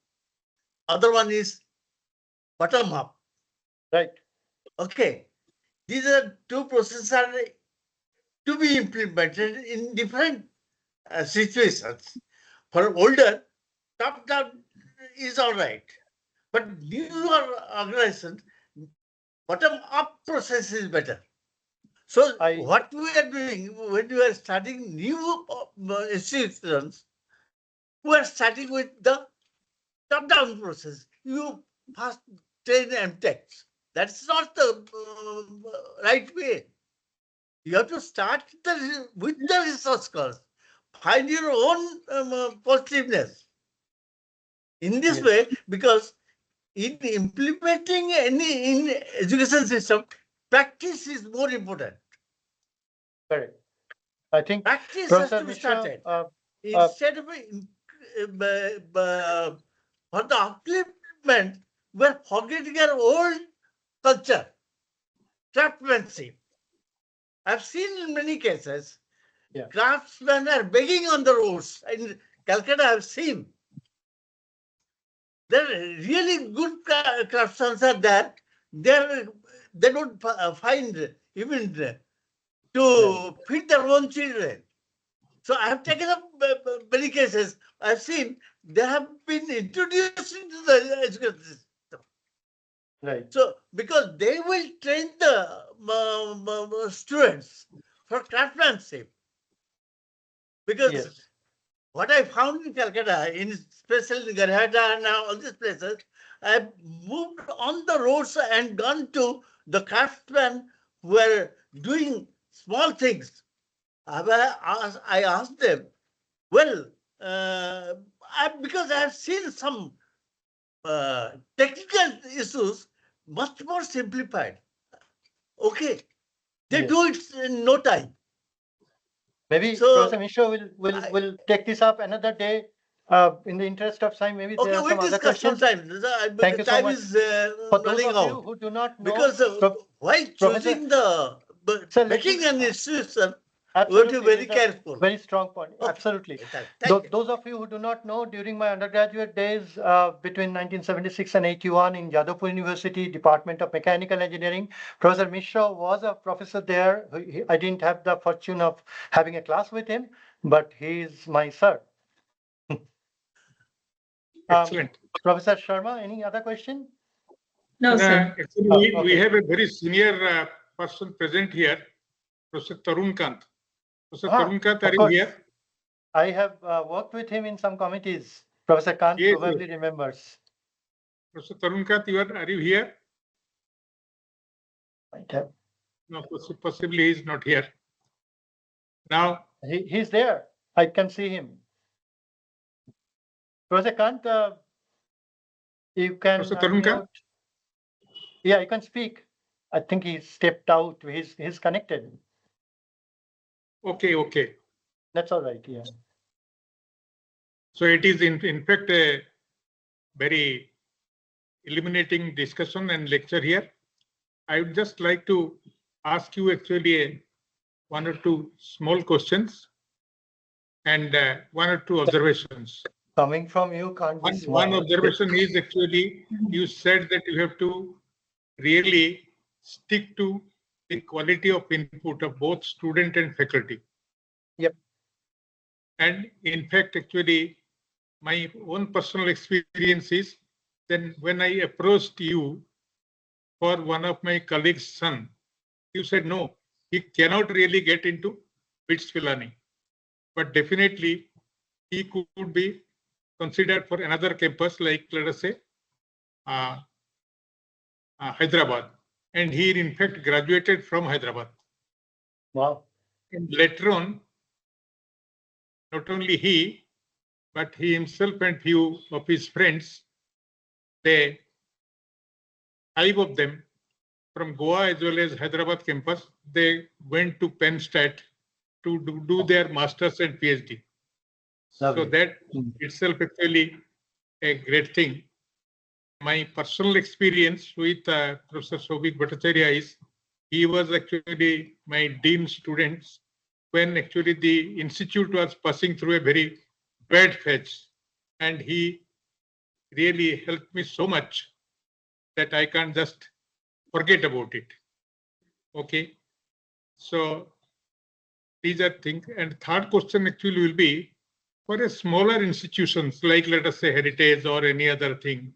other one is bottom-up. Right. Okay. These are two processes are to be implemented in different situations. For older, top-down is all right. But newer organizations, bottom-up process is better. So what we are doing when we are starting new institutions, we are starting with the top-down process. You first train MTechs. That's not the right way. You have to start with the research scholars. Find your own positiveness. In this way, because in implementing any in education system, practice is more important. Correct. I think practice Professor has to be Mishra, started. Instead of for the upliftment, we're forgetting our old culture, craftsmanship. I've seen in many cases, craftsmen are begging on the roads. In Calcutta, I've seen. There are really good craftsmen are there. They don't find even to feed their own children. So I have taken up many cases. I've seen they have been introduced into the education system. Right. So because they will train the students for craftsmanship. Because what I found in Calcutta, especially in Garhata and all these places, I've moved on the roads and gone to the craftsmen who were doing small things. I asked them, well, because I have seen some technical issues much more simplified. Okay, they do it in no time. Maybe Professor Mishra will take this up another day. In the interest of time, maybe there are some other questions. Thank you so much. For those of you who do not know, because while choosing making an institution, we have to be very careful. Very strong point. Absolutely. Those of you who do not know, during my undergraduate days between 1976 and 81 in Jadavpur University, Department of Mechanical Engineering, Professor Mishra was a professor there. I didn't have the fortune of having a class with him, but he is my sir. Excellent. Professor Sharma, any other question? No, sir. Actually, we have a very senior person present here, Professor Tarun Kant. Professor Tarun Kant, are you here? I have worked with him in some committees. Professor Kant probably remembers. Professor Tarun Kant, are you here? Might have. No, possibly he is not here. Now he's there. I can see him. Professor Kant, you can. Professor Tarun Kant? Yeah, you can speak. I think he stepped out. He's connected. Okay. That's all right. Yeah. So it is in fact a very illuminating discussion and lecture here. I would just like to ask you actually one or two small questions and one or two observations. Coming from you can't be One small. observation is actually you said that you have to really stick to the quality of input of both student and faculty. Yep. And in fact, actually, my own personal experience is then when I approached you for one of my colleagues' son, you said no, he cannot really get into BITS Pilani, but definitely he could be considered for another campus like, let us say, Hyderabad. And he in fact graduated from Hyderabad. Wow. And later on, not only he, but he himself and few of his friends, they, 5 of them from Goa as well as Hyderabad campus, they went to Penn State to do their masters and PhD. Lovely. So that itself actually a great thing. My personal experience with Professor Soubhik Bhattacharya is he was actually my dean student when actually the institute was passing through a very bad phase, and he really helped me so much that I can't just forget about it. Okay, so these are things. And third question actually will be for a smaller institutions like, let us say, Heritage or any other thing,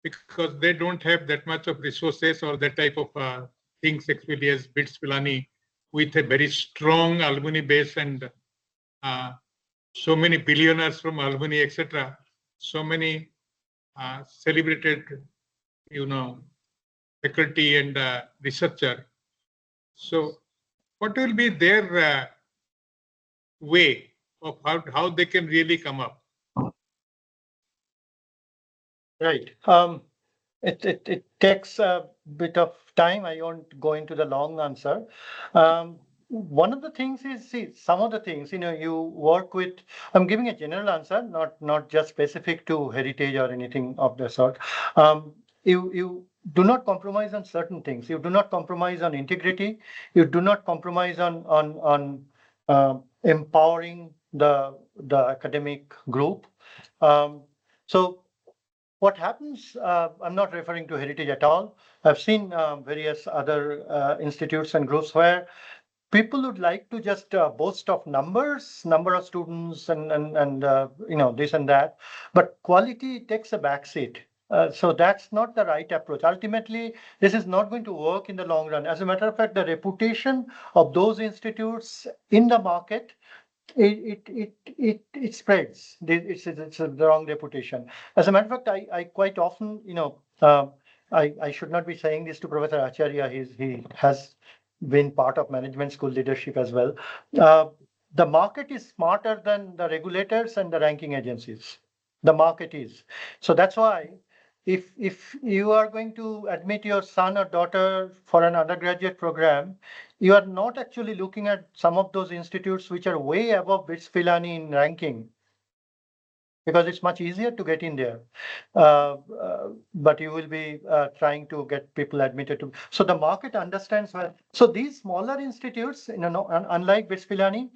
because they don't have that much of resources or that type of things actually as BITS Pilani with a very strong alumni base and so many billionaires from alumni, etc. So many celebrated, faculty and researcher. So what will be their way of how they can really come up? Right. It takes a bit of time. I won't go into the long answer. One of the things is, see, some of the things, you work with, I'm giving a general answer, not just specific to heritage or anything of the sort. You do not compromise on certain things. You do not compromise on integrity. You do not compromise on empowering the academic group. So what happens, I'm not referring to heritage at all. I've seen various other institutes and groups where people would like to just boast of numbers, number of students and this and that, but quality takes a backseat. So that's not the right approach. Ultimately, this is not going to work in the long run. As a matter of fact, the reputation of those institutes in the market, it spreads. It's the wrong reputation. As a matter of fact, I quite often, I should not be saying this to Professor Acharya. He has been part of management school leadership as well. The market is smarter than the regulators and the ranking agencies. The market is. So that's why if you are going to admit your son or daughter for an undergraduate program, you are not actually looking at some of those institutes which are way above BITS Pilani in ranking, because it's much easier to get in there. But you will be trying to get people admitted to. So the market understands well. So these smaller institutes, unlike BITS Pilani,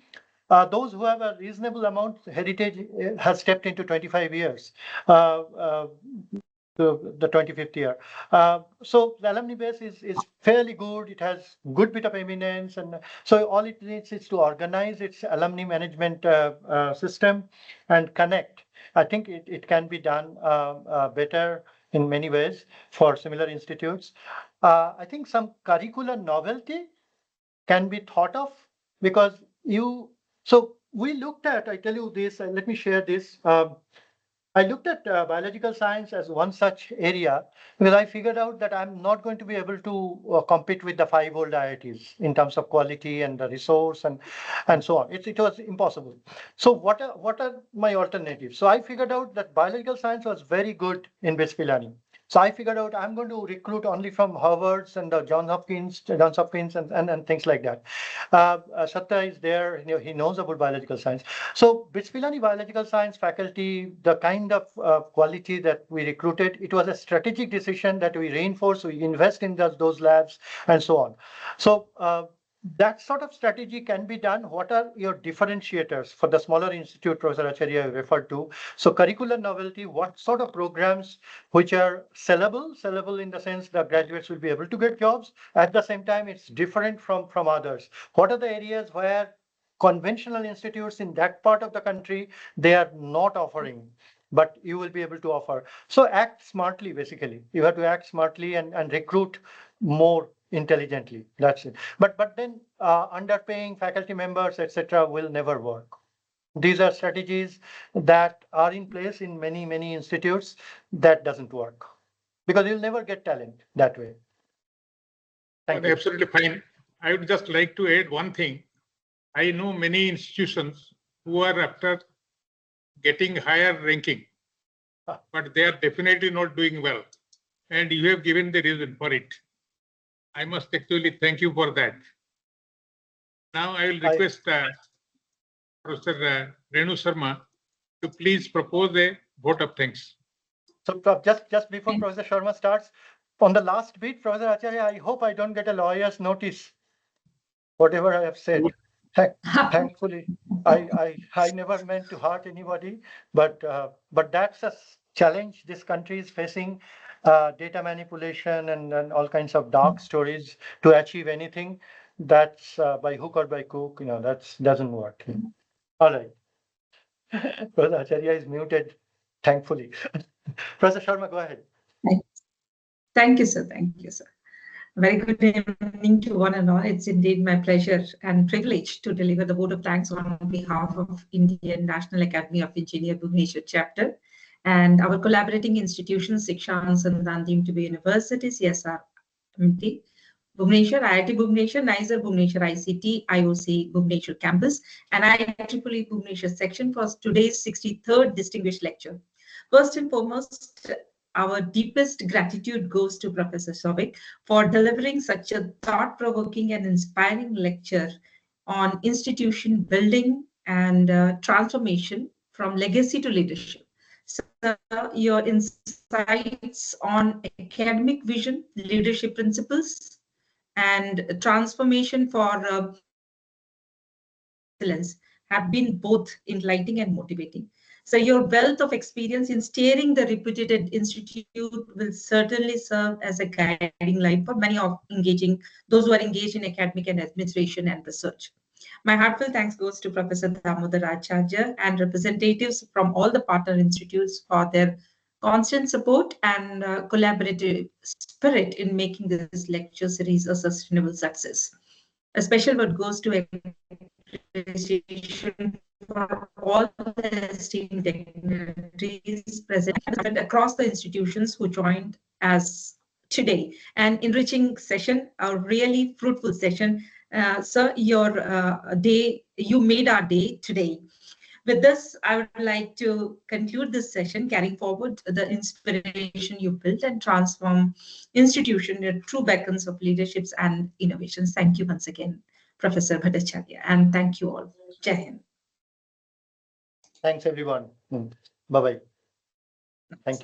those who have a reasonable amount, Heritage has stepped into 25 years. The 25th year. So the alumni base is fairly good. It has good bit of eminence. And so all it needs is to organize its alumni management system and connect. I think it can be done better in many ways for similar institutes. I think some curricular novelty can be thought of, because so we looked at, I tell you this, let me share this. I looked at biological science as one such area, because I figured out that I'm not going to be able to compete with the 5 old IITs in terms of quality and the resource and so on. It was impossible. So what are my alternatives? So I figured out that biological science was very good in BITS Pilani. So I figured out I'm going to recruit only from Harvard's and the Johns Hopkins and things like that. Satya is there, he knows about biological science. So BITS Pilani biological science faculty, the kind of quality that we recruited, it was a strategic decision that we reinforce, we invest in those labs and so on. So that sort of strategy can be done. What are your differentiators for the smaller institute, Professor Acharya referred to? So curricular novelty, what sort of programs which are sellable in the sense that graduates will be able to get jobs. At the same time, it's different from others. What are the areas where conventional institutes in that part of the country, they are not offering, but you will be able to offer? So act smartly, basically. You have to act smartly and recruit more intelligently. That's it. But then underpaying faculty members, etc., will never work. These are strategies that are in place in many institutes. That doesn't work because you'll never get talent that way. Thank you. Absolutely fine. I would just like to add one thing. I know many institutions who are after getting higher ranking, but they are definitely not doing well. And you have given the reason for it. I must actually thank you for that. Now I will request Professor Renu Sharma to please propose a vote of thanks. So just before Professor Sharma starts, on the last bit, Professor Acharya, I hope I don't get a lawyer's notice, whatever I have said. Thankfully, I never meant to hurt anybody, but that's a challenge this country is facing, data manipulation and all kinds of dark stories to achieve anything. That's by hook or by crook, that doesn't work. All right. Professor Acharya is muted, thankfully. Professor Sharma, go ahead. Thank you, sir. Thank you, sir. Very good evening to one and all. It's indeed my pleasure and privilege to deliver the vote of thanks on behalf of Indian National Academy of Engineers Bhubaneswar chapter and our collaborating institutions, Shiksha Anusandhan Deemed to be Universities, CSRMT, Bhubaneswar, IIT Bhubaneswar, NISER Bhubaneswar ICT, IOC Bhubaneswar campus, and IEEE Bhubaneswar section for today's 63rd distinguished lecture. First and foremost, our deepest gratitude goes to Professor Souvik for delivering such a thought-provoking and inspiring lecture on institution building and transformation from legacy to leadership. So, your insights on academic vision, leadership principles, and transformation for excellence have been both enlightening and motivating. So your wealth of experience in steering the reputed institute will certainly serve as a guiding light for many of those who are engaged in academic and administration and research. My heartfelt thanks goes to Professor Damodar Acharya and representatives from all the partner institutes for their constant support and collaborative spirit in making this lecture series a sustainable success. A special word goes to appreciation for all the esteemed dignitaries present across the institutions who joined us today. An enriching session, a really fruitful session. Sir, you made our day today. With this, I would like to conclude this session, carrying forward the inspiration you built and transform institution into true beacons of leaderships and innovations. Thank you once again, Professor Bhattacharya, and thank you all. Jai Hind. Thanks, everyone. Bye-bye. Thank you.